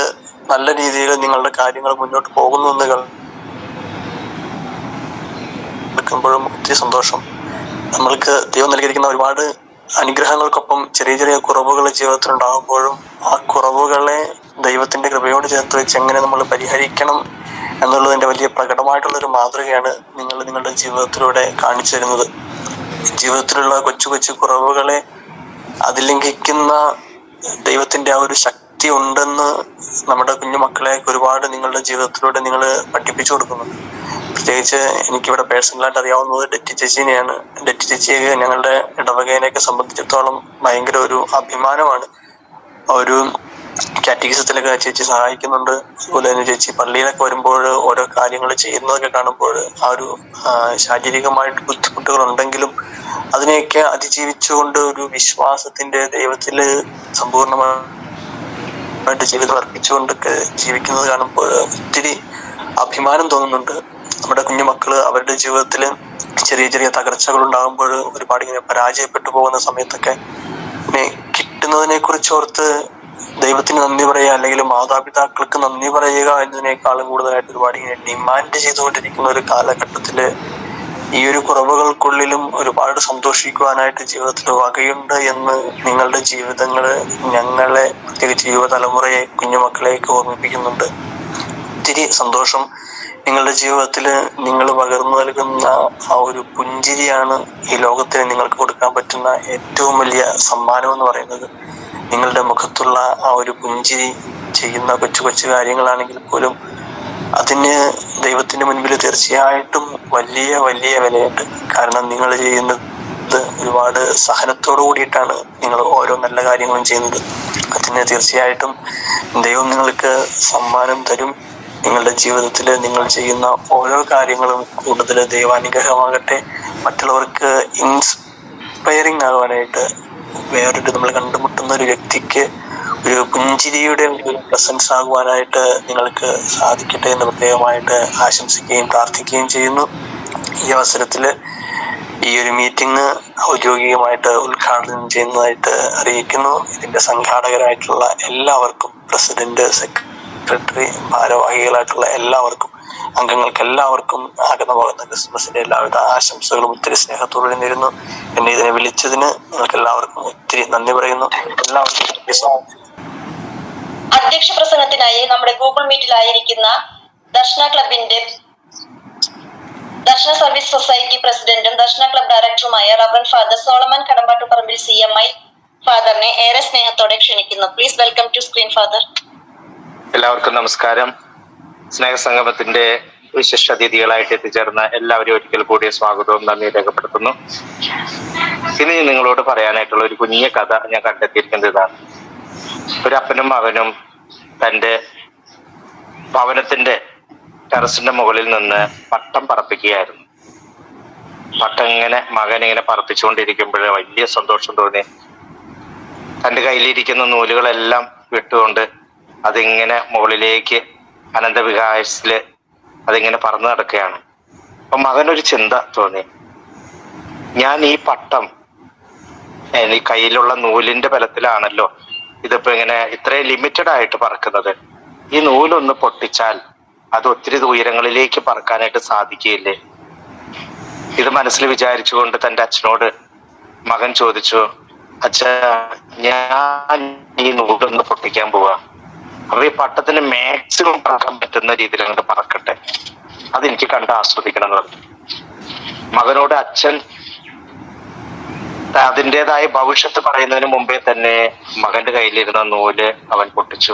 നല്ല രീതിയിൽ നിങ്ങളുടെ കാര്യങ്ങൾ മുന്നോട്ട് പോകുന്നു എന്ന് കേൾക്കുമ്പോഴും ഒത്തിരി സന്തോഷം. നമ്മൾക്ക് ദൈവം നൽകിയിരിക്കുന്ന ഒരുപാട് അനുഗ്രഹങ്ങൾക്കൊപ്പം ചെറിയ ചെറിയ കുറവുകൾ ജീവിതത്തിൽ ഉണ്ടാകുമ്പോഴും ആ കുറവുകളെ ദൈവത്തിന്റെ കൃപയോട് ചേർത്ത് വെച്ച് എങ്ങനെ നമ്മൾ പരിഹരിക്കണം എന്നുള്ളതിന്റെ വലിയ പ്രകടമായിട്ടുള്ളൊരു മാതൃകയാണ് നിങ്ങൾ നിങ്ങളുടെ ജീവിതത്തിലൂടെ കാണിച്ചു തരുന്നത്. ജീവിതത്തിലുള്ള കൊച്ചു കൊച്ചു കുറവുകളെ അതിലംഘിക്കുന്ന ദൈവത്തിന്റെ ആ ഒരു ശക്തി ഉണ്ടെന്ന് നമ്മുടെ കുഞ്ഞു മക്കളെ ഒരുപാട് നിങ്ങളുടെ ജീവിതത്തിലൂടെ നിങ്ങൾ പഠിപ്പിച്ചു കൊടുക്കുന്നുണ്ട്. പ്രത്യേകിച്ച് എനിക്കിവിടെ പേഴ്സണലായിട്ട് അറിയാവുന്നത് ഡെറ്റി ചേച്ചിനെയാണ്. ഡെറ്റി ചേച്ചിയെ ഞങ്ങളുടെ ഇടവകേനെയൊക്കെ സംബന്ധിച്ചിടത്തോളം ഭയങ്കര ഒരു അഭിമാനമാണ്. ഒരു കാറ്റഗിസത്തിലൊക്കെ ചേച്ചി സഹായിക്കുന്നുണ്ട്. അതുപോലെ തന്നെ ചേച്ചി പള്ളിയിലൊക്കെ വരുമ്പോൾ ഓരോ കാര്യങ്ങൾ ചെയ്യുന്നതൊക്കെ കാണുമ്പോൾ ആ ഒരു ശാരീരികമായിട്ട് ബുദ്ധിമുട്ടുകൾ ഉണ്ടെങ്കിലും അതിനെയൊക്കെ അതിജീവിച്ചുകൊണ്ട് ഒരു വിശ്വാസത്തിന്റെ ദൈവത്തില് സമ്പൂർണമായിട്ട് ജീവിതം അർപ്പിച്ചുകൊണ്ടൊക്കെ ജീവിക്കുന്നത് കാണുമ്പോൾ ഒത്തിരി അഭിമാനം തോന്നുന്നുണ്ട്. നമ്മുടെ കുഞ്ഞു മക്കള് അവരുടെ ജീവിതത്തില് ചെറിയ ചെറിയ തകർച്ചകൾ ഉണ്ടാകുമ്പോൾ ഒരുപാട് ഇങ്ങനെ പരാജയപ്പെട്ടു പോകുന്ന സമയത്തൊക്കെ കിട്ടുന്നതിനെ കുറിച്ച് ഓർത്ത് ദൈവത്തിന് നന്ദി പറയുക, അല്ലെങ്കിൽ മാതാപിതാക്കൾക്ക് നന്ദി പറയുക എന്നതിനേക്കാളും കൂടുതലായിട്ട് ഒരുപാട് ഇങ്ങനെ ഡിമാൻഡ് ചെയ്തുകൊണ്ടിരിക്കുന്ന ഒരു കാലഘട്ടത്തില് ഈ ഒരു കുറവുകൾക്കുള്ളിലും ഒരുപാട് സന്തോഷിക്കുവാനായിട്ട് ജീവിതത്തിൽ വകയുണ്ട് എന്ന് നിങ്ങളുടെ ജീവിതങ്ങള് ഞങ്ങളെ, പ്രത്യേകിച്ച് യുവതലമുറയെ, കുഞ്ഞുമക്കളെയൊക്കെ ഓർമ്മിപ്പിക്കുന്നുണ്ട്. ഒത്തിരി സന്തോഷം. നിങ്ങളുടെ ജീവിതത്തില് നിങ്ങൾ പകർന്നു നൽകുന്ന ആ ഒരു പുഞ്ചിരിയാണ് ഈ ലോകത്തിന് നിങ്ങൾക്ക് കൊടുക്കാൻ പറ്റുന്ന ഏറ്റവും വലിയ സമ്മാനം എന്ന് പറയുന്നത്. നിങ്ങളുടെ മുഖത്തുള്ള ആ ഒരു പുഞ്ചിരി, ചെയ്യുന്ന കൊച്ചു കൊച്ചു കാര്യങ്ങളാണെങ്കിൽ പോലും അതിന് ദൈവത്തിന്റെ മുൻപിൽ തീർച്ചയായിട്ടും വലിയ വലിയ വിലയുണ്ട്. കാരണം നിങ്ങൾ ചെയ്യുന്നത് ഒരുപാട് സഹനത്തോടു കൂടിയിട്ടാണ് നിങ്ങൾ ഓരോ നല്ല കാര്യങ്ങളും ചെയ്യുന്നത്. അതിന് തീർച്ചയായിട്ടും ദൈവം നിങ്ങൾക്ക് സമ്മാനം തരും. നിങ്ങളുടെ ജീവിതത്തിൽ നിങ്ങൾ ചെയ്യുന്ന ഓരോ കാര്യങ്ങളും കൂടുതൽ ദൈവാനുഗ്രഹമാകട്ടെ. മറ്റുള്ളവർക്ക് ഇൻസ്പയറിംഗ് ആകാനായിട്ട്, വേറൊരു നമ്മൾ കണ്ടുമുട്ടുന്ന ഒരു വ്യക്തിക്ക് ഒരു പുഞ്ചിരിയുടെ ഒരു പ്രസൻസ് ആകുവാനായിട്ട് നിങ്ങൾക്ക് സാധിക്കട്ടെ എന്ന് പ്രത്യേകമായിട്ട് ആശംസിക്കുകയും പ്രാർത്ഥിക്കുകയും ചെയ്യുന്നു. ഈ അവസരത്തില് ഈ ഒരു മീറ്റിംഗ് ഔദ്യോഗികമായിട്ട് ഉദ്ഘാടനം ചെയ്യുന്നതായിട്ട് അറിയിക്കുന്നു. ഇതിന്റെ സംഘാടകരായിട്ടുള്ള എല്ലാവർക്കും, പ്രസിഡന്റ്, സെക്രട്ടറി, ഭാരവാഹികളായിട്ടുള്ള എല്ലാവർക്കും, അംഗങ്ങൾക്ക് എല്ലാവർക്കും ആകുന്ന പോകുന്ന ക്രിസ്മസിന്റെ എല്ലാവിധ ആശംസകളും ഒത്തിരി സ്നേഹത്തോടെ നേരുന്നു. എന്നെ ഇതിനെ വിളിച്ചതിന് നിങ്ങൾക്ക് എല്ലാവർക്കും ഒത്തിരി നന്ദി പറയുന്നു. എല്ലാവർക്കും അധ്യക്ഷ പ്രസംഗത്തിനായി നമ്മുടെ ഗൂഗിൾ മീറ്റിലായിരിക്കുന്ന ദർശന ക്ലബിന്റെ ദർശന സർവീസ് സൊസൈറ്റി പ്രസിഡന്റും ദർശന ക്ലബ് ഡയറക്ടറുമായ reverend father Solomon Kadambattuparambil CMI ഫാദറിനെ ഏറെ സ്നേഹത്തോടെ ക്ഷണിക്കുന്നു. Please welcome to screen father. എല്ലാവർക്കും നമസ്കാരം. സ്നേഹസംഗമത്തിന്റെ വിശിഷ്ട അതിഥികളായിട്ട് എത്തിച്ചേർന്ന എല്ലാവരും ഒരിക്കൽ കൂടി സ്വാഗതവും നന്ദി രേഖപ്പെടുത്തുന്നു. ഇനി നിങ്ങളോട് പറയാനായിട്ടുള്ള ഒരു കുഞ്ഞു കഥ ഞാൻ കണ്ടെത്തിയിരിക്കുന്നത് ഇതാണ്. ഒരു അപ്പനും മകനും തന്റെ ഭവനത്തിന്റെ ടെറസിന്റെ മുകളിൽ നിന്ന് പട്ടം പറപ്പിക്കുകയായിരുന്നു. പട്ടം മകനിങ്ങനെ പറപ്പിച്ചുകൊണ്ടിരിക്കുമ്പോൾ വലിയ സന്തോഷം തോന്നി. തന്റെ കയ്യിലിരിക്കുന്ന നൂലുകളെല്ലാം വിട്ടുകൊണ്ട് അതിങ്ങനെ മുകളിലേക്ക് അനന്തവികാശത്തില് അതിങ്ങനെ പറന്നു നടക്കുകയാണ്. അപ്പൊ മകനൊരു ചിന്ത തോന്നി, ഞാൻ ഈ പട്ടം ഈ കയ്യിലുള്ള നൂലിന്റെ ബലത്തിലാണല്ലോ ഇതിപ്പോ ഇങ്ങനെ ഇത്രയും ലിമിറ്റഡ് ആയിട്ട് പറക്കുന്നത്. ഈ നൂലൊന്ന് പൊട്ടിച്ചാൽ അത് ഒത്തിരി ഉയരങ്ങളിലേക്ക് പറക്കാനായിട്ട് സാധിക്കുകയില്ലേ? ഇത് മനസ്സിൽ വിചാരിച്ചുകൊണ്ട് തന്റെ അച്ഛനോട് മകൻ ചോദിച്ചു, അച്ഛാ, ഞാൻ ഈ നൂലൊന്ന് പൊട്ടിക്കാൻ പോവാ. അപ്പൊ ഈ പട്ടത്തിന് മാക്സിമം പറക്കാൻ പറ്റുന്ന രീതിയിൽ അങ്ങോട്ട് പറക്കട്ടെ, അതെനിക്ക് കണ്ട് ആസ്വദിക്കണം എന്ന് പറഞ്ഞു. മകനോട് അച്ഛൻ അതിൻ്റെതായ ഭവിഷ്യത്ത് പറയുന്നതിന് മുമ്പേ തന്നെ മകന്റെ കയ്യിലിരുന്ന നൂല് അവൻ പൊട്ടിച്ചു.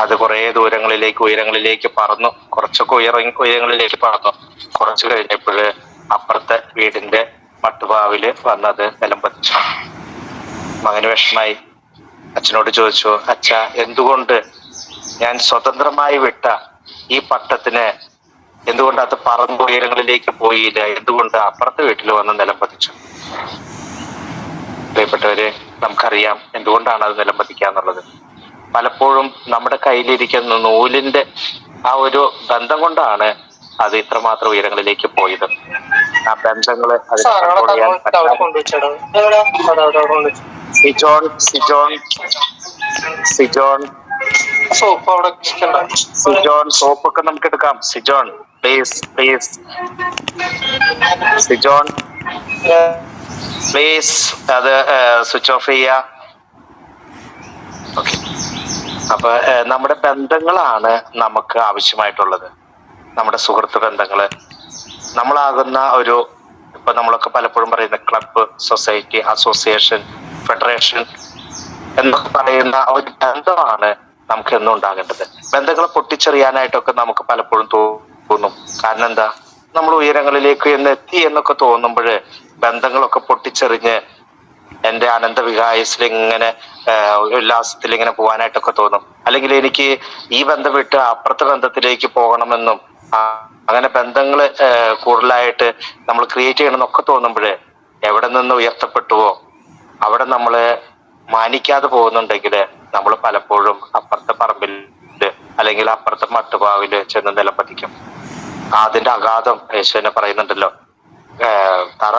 അത് കുറെ ഉയരങ്ങളിലേക്ക് പറന്നു. കുറച്ചൊക്കെ ഉയരങ്ങളിലേക്ക് പറന്നു. കുറച്ചു കഴിഞ്ഞപ്പോഴ് അപ്പുറത്തെ വീടിന്റെ മട്ടുപാവില് വന്നത് നിലം പതിച്ചു. മകന് വിഷമായി. അച്ഛനോട് ചോദിച്ചു, അച്ഛാ, എന്തുകൊണ്ട് ഞാൻ സ്വതന്ത്രമായി വിട്ട ഈ പട്ടത്തിന് എന്തുകൊണ്ട് അത് പറന്ന് ഉയരങ്ങളിലേക്ക് പോയില്ല? എന്തുകൊണ്ട് അപ്പുറത്തെ വീട്ടിൽ വന്ന് നിലം പതിച്ചു? പ്രിയപ്പെട്ടവരെ, നമുക്കറിയാം എന്തുകൊണ്ടാണ് അത് നിലം പതിക്കാന്നുള്ളത്. പലപ്പോഴും നമ്മുടെ കയ്യിലിരിക്കുന്ന നൂലിന്റെ ആ ഒരു ബന്ധം കൊണ്ടാണ് അത് ഇത്രമാത്രം ഉയരങ്ങളിലേക്ക് പോയത്. ആ ബന്ധങ്ങള് സോപ്പൊക്കെ നമുക്ക് എടുക്കാം. സിജോൺ പ്ലീസ് സിജോൺ പ്ലീസ് അത് സ്വിച്ച് ഓഫ് ചെയ്യാ. ഓക്കെ. അപ്പൊ നമ്മുടെ ബന്ധങ്ങളാണ് നമുക്ക് ആവശ്യമായിട്ടുള്ളത്. നമ്മുടെ സുഹൃത്ത് ബന്ധങ്ങള്, നമ്മളാകുന്ന ഒരു, ഇപ്പൊ നമ്മളൊക്കെ പലപ്പോഴും പറയുന്ന ക്ലബ്ബ്, സൊസൈറ്റി, അസോസിയേഷൻ, ഫെഡറേഷൻ എന്നൊക്കെ പറയുന്ന ഒരു ബന്ധമാണ് നമുക്ക് എന്നും ഉണ്ടാകേണ്ടത്. ബന്ധങ്ങളെ പൊട്ടിച്ചെറിയാനായിട്ടൊക്കെ നമുക്ക് പലപ്പോഴും തോന്നും. കാരണം എന്താ, നമ്മൾ ഉയരങ്ങളിലേക്ക് എത്തി എന്നൊക്കെ തോന്നുമ്പോൾ ബന്ധങ്ങളൊക്കെ പൊട്ടിച്ചെറിഞ്ഞ് എൻ്റെ അനന്ത വികായസിൽ ഇങ്ങനെ ഉല്ലാസത്തിൽ ഇങ്ങനെ പോകാനായിട്ടൊക്കെ തോന്നും. അല്ലെങ്കിൽ എനിക്ക് ഈ ബന്ധം വിട്ട് അപ്പുറത്തെ ബന്ധത്തിലേക്ക് പോകണമെന്നും അങ്ങനെ ബന്ധങ്ങൾ കൂടുതലായിട്ട് നമ്മൾ ക്രിയേറ്റ് ചെയ്യണമെന്നൊക്കെ തോന്നുമ്പോഴേ എവിടെ നിന്ന് ഉയർത്തപ്പെട്ടുവോ അവിടെ നമ്മൾ മാനിക്കാതെ പോകുന്നുണ്ടെങ്കിൽ നമ്മൾ പലപ്പോഴും അപ്പുറത്തെ പറമ്പിൽ അല്ലെങ്കിൽ അപ്പുറത്തെ മട്ടുപാവില് ചെന്ന് നിലപ്പതിക്കും. അതിന്റെ അഗാധം യേശുവിനെ പറയുന്നുണ്ടല്ലോ, തറ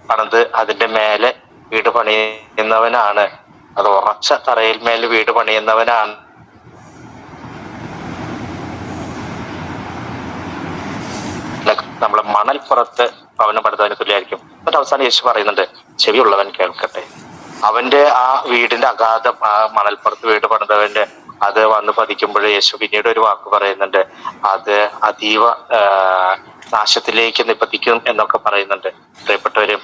പണിത് അതിന്റെ മേലെ വീട് പണിയുന്നവനാണ്, അത് ഉറച്ച തറയിൽ മേൽ വീട് പണിയുന്നവനാണ് നമ്മളെ മണൽപ്പുറത്ത് ഭവനം പണിതവന് തുല്യമായിരിക്കും. എന്നിട്ട് അവസാനം യേശു പറയുന്നുണ്ട്, ചെവിയുള്ളവൻ കേൾക്കട്ടെ. അവന്റെ ആ വീടിന്റെ അഗാധം, ആ മണൽപ്പുറത്ത് വീട് പണിതവന്റെ അത് വന്ന് പതിക്കുമ്പോൾ യേശു പിന്നീട് ഒരു വാക്ക് പറയുന്നുണ്ട്, അത് അതീവ നാശത്തിലേക്ക് നിപ്പതിക്കും എന്നൊക്കെ പറയുന്നുണ്ട്. പ്രിയപ്പെട്ടവരും,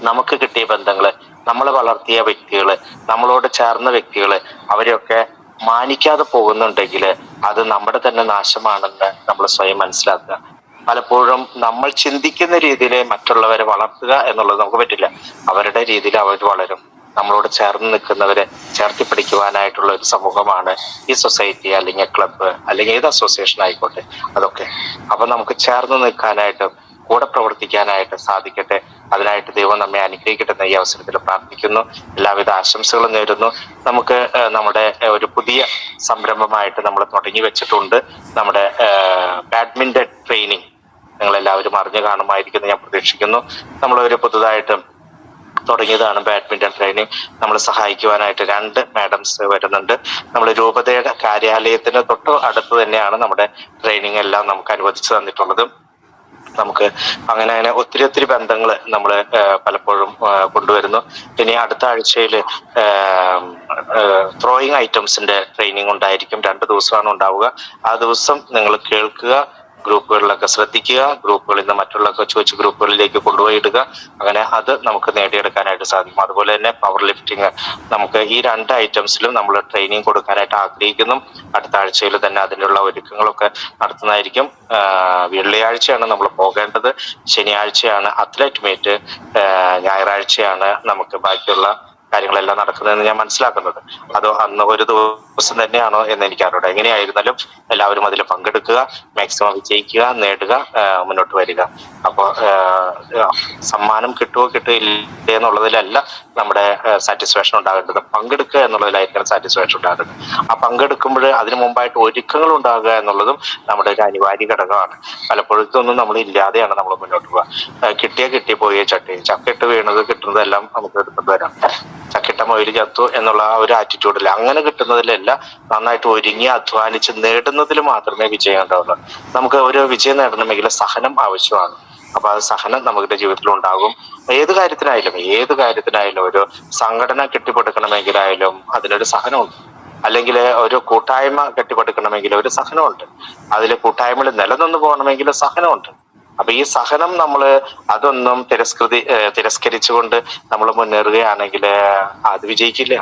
നമുക്ക് കിട്ടിയ ബന്ധങ്ങള്, നമ്മളെ വളർത്തിയ വ്യക്തികള്, നമ്മളോട് ചേർന്ന വ്യക്തികള്, അവരെയൊക്കെ മാനിക്കാതെ പോകുന്നുണ്ടെങ്കിൽ അത് നമ്മുടെ തന്നെ നാശമാണെന്ന് നമ്മൾ സ്വയം മനസ്സിലാക്കുക. പലപ്പോഴും നമ്മൾ ചിന്തിക്കുന്ന രീതിയിൽ മറ്റുള്ളവരെ വളർത്തുക എന്നുള്ളത് നമുക്ക് പറ്റില്ല. അവരുടെ രീതിയിൽ അവർ വളരും. നമ്മളോട് ചേർന്ന് നിൽക്കുന്നവരെ ചേർത്തി പിടിക്കുവാനായിട്ടുള്ള ഒരു സമൂഹമാണ് ഈ സൊസൈറ്റി, അല്ലെങ്കിൽ ക്ലബ്ബ്, അല്ലെങ്കിൽ ഏത് അസോസിയേഷൻ ആയിക്കോട്ടെ അതൊക്കെ. അപ്പൊ നമുക്ക് ചേർന്ന് നിൽക്കാനായിട്ട്, കൂടെ പ്രവർത്തിക്കാനായിട്ട് സാധിക്കട്ടെ. അതിനായിട്ട് ദൈവം നമ്മെ അനുഗ്രഹിക്കട്ടെ എന്ന് ഈ അവസരത്തിൽ പ്രാർത്ഥിക്കുന്നു. എല്ലാവിധ ആശംസകളും നേരുന്നു. നമുക്ക് നമ്മുടെ ഒരു പുതിയ സംരംഭമായിട്ട് നമ്മൾ തുടങ്ങി വെച്ചിട്ടുണ്ട്. നമ്മുടെ ബാഡ്മിന്റൺ ട്രെയിനിങ് നിങ്ങൾ എല്ലാവരും അറിഞ്ഞു കാണുമായിരിക്കും ഞാൻ പ്രതീക്ഷിക്കുന്നു. നമ്മളൊരു പുതുതായിട്ട് തുടങ്ങിയതാണ് ബാഡ്മിന്റൺ ട്രെയിനിങ്. നമ്മൾ സഹായിക്കുവാനായിട്ട് 2 മാഡംസ് വരുന്നുണ്ട്. നമ്മൾ രൂപതയുടെ കാര്യാലയത്തിന് തൊട്ട് അടുത്ത് തന്നെയാണ് നമ്മുടെ ട്രെയിനിങ് എല്ലാം നമുക്ക് അനുവദിച്ചു തന്നിട്ടുള്ളത്. നമുക്ക് അങ്ങനെ ഒത്തിരി ബന്ധങ്ങൾ നമ്മൾ പലപ്പോഴും കൊണ്ടുവരുന്നു. ഇനി അടുത്ത ആഴ്ചയിൽ ത്രോയിങ് ഐറ്റംസിന്റെ ട്രെയിനിങ് ഉണ്ടായിരിക്കും. 2 ദിവസമാണ് ഉണ്ടാവുക. ആ ദിവസം നിങ്ങൾ കേൾക്കുക, ഗ്രൂപ്പുകളിലൊക്കെ ശ്രദ്ധിക്കുക, ഗ്രൂപ്പുകളിൽ നിന്ന് മറ്റുള്ള കൊച്ചു ഗ്രൂപ്പുകളിലേക്ക് കൊണ്ടുപോയി ഇടുക. അങ്ങനെ അത് നമുക്ക് നേടിയെടുക്കാനായിട്ട് സാധിക്കും. അതുപോലെ തന്നെ പവർ ലിഫ്റ്റിംഗ്, നമുക്ക് ഈ 2 ഐറ്റംസിലും നമ്മൾ ട്രെയിനിങ് കൊടുക്കാനായിട്ട് ആഗ്രഹിക്കുന്നു. അടുത്ത ആഴ്ചയിൽ തന്നെ അതിനുള്ള ഒരുക്കങ്ങളൊക്കെ നടത്തുന്നതായിരിക്കും. വെള്ളിയാഴ്ചയാണ് നമ്മൾ പോകേണ്ടത്, ശനിയാഴ്ചയാണ് അത്ലറ്റ് മീറ്റ്, ഞായറാഴ്ചയാണ് നമുക്ക് ബാക്കിയുള്ള കാര്യങ്ങളെല്ലാം നടക്കുന്നതെന്ന് ഞാൻ മനസ്സിലാക്കുന്നത്. അതോ അന്ന് ഒരു ദിവസം തന്നെയാണോ എന്ന് എനിക്ക് അറിയില്ല. എങ്ങനെയായിരുന്നാലും എല്ലാവരും അതിൽ പങ്കെടുക്കുക, മാക്സിമം വിജയിക്കുക, നേടുക, മുന്നോട്ട് വരിക. അപ്പോൾ സമ്മാനം കിട്ടുമോ കിട്ടില്ല എന്നുള്ളതിലല്ല നമ്മുടെ സാറ്റിസ്ഫാക്ഷൻ ഉണ്ടാകേണ്ടത്, പങ്കെടുക്കുക എന്നുള്ളതിലായിരിക്കണം സാറ്റിസ്ഫാക്ഷൻ ഉണ്ടാകേണ്ടത്. ആ പങ്കെടുക്കുമ്പോൾ അതിനു മുമ്പായിട്ട് ഒരുക്കങ്ങൾ ഉണ്ടാകുക എന്നുള്ളതും നമ്മുടെ ഒരു അനിവാര്യ ഘടകമാണ്. പലപ്പോഴും ഇതൊന്നും നമ്മൾ ഇല്ലാതെയാണ് നമ്മൾ മുന്നോട്ട് പോവുക. കിട്ടിയ പോയേ ചക്കിട്ട് വീണത് കിട്ടുന്നതെല്ലാം നമുക്ക് എടുത്തുകൊണ്ട് വരാം. ചക്കിട്ട മൊയിൽ ചത്തു എന്നുള്ള ആ ഒരു ആറ്റിറ്റ്യൂഡിൽ അങ്ങനെ കിട്ടുന്നതിലല്ല, നന്നായിട്ട് ഒരുങ്ങി അധ്വാനിച്ച് നേടുന്നതിൽ മാത്രമേ വിജയം ഉണ്ടാവുള്ളൂ. നമുക്ക് ഒരു വിജയം നേടണമെങ്കിൽ സഹനം ആവശ്യമാണ്. അപ്പൊ ആ സഹനം നമ്മുടെ ജീവിതത്തിൽ ഉണ്ടാകും. ഏത് കാര്യത്തിനായാലും ഒരു സംഘടന കെട്ടിപ്പടുക്കണമെങ്കിലായാലും അതിനൊരു സഹനമുണ്ട്. അല്ലെങ്കിൽ ഒരു കൂട്ടായ്മ കെട്ടിപ്പടുക്കണമെങ്കിൽ ഒരു സഹനമുണ്ട്. അതിൽ കൂട്ടായ്മയിൽ നിലനിന്ന് പോകണമെങ്കിൽ സഹനമുണ്ട്. അപ്പൊ ഈ സഹനം അതൊന്നും തിരസ്കരിച്ചുകൊണ്ട് നമ്മൾ മുന്നേറുകയാണെങ്കിൽ അത് വിജയിക്കില്ല.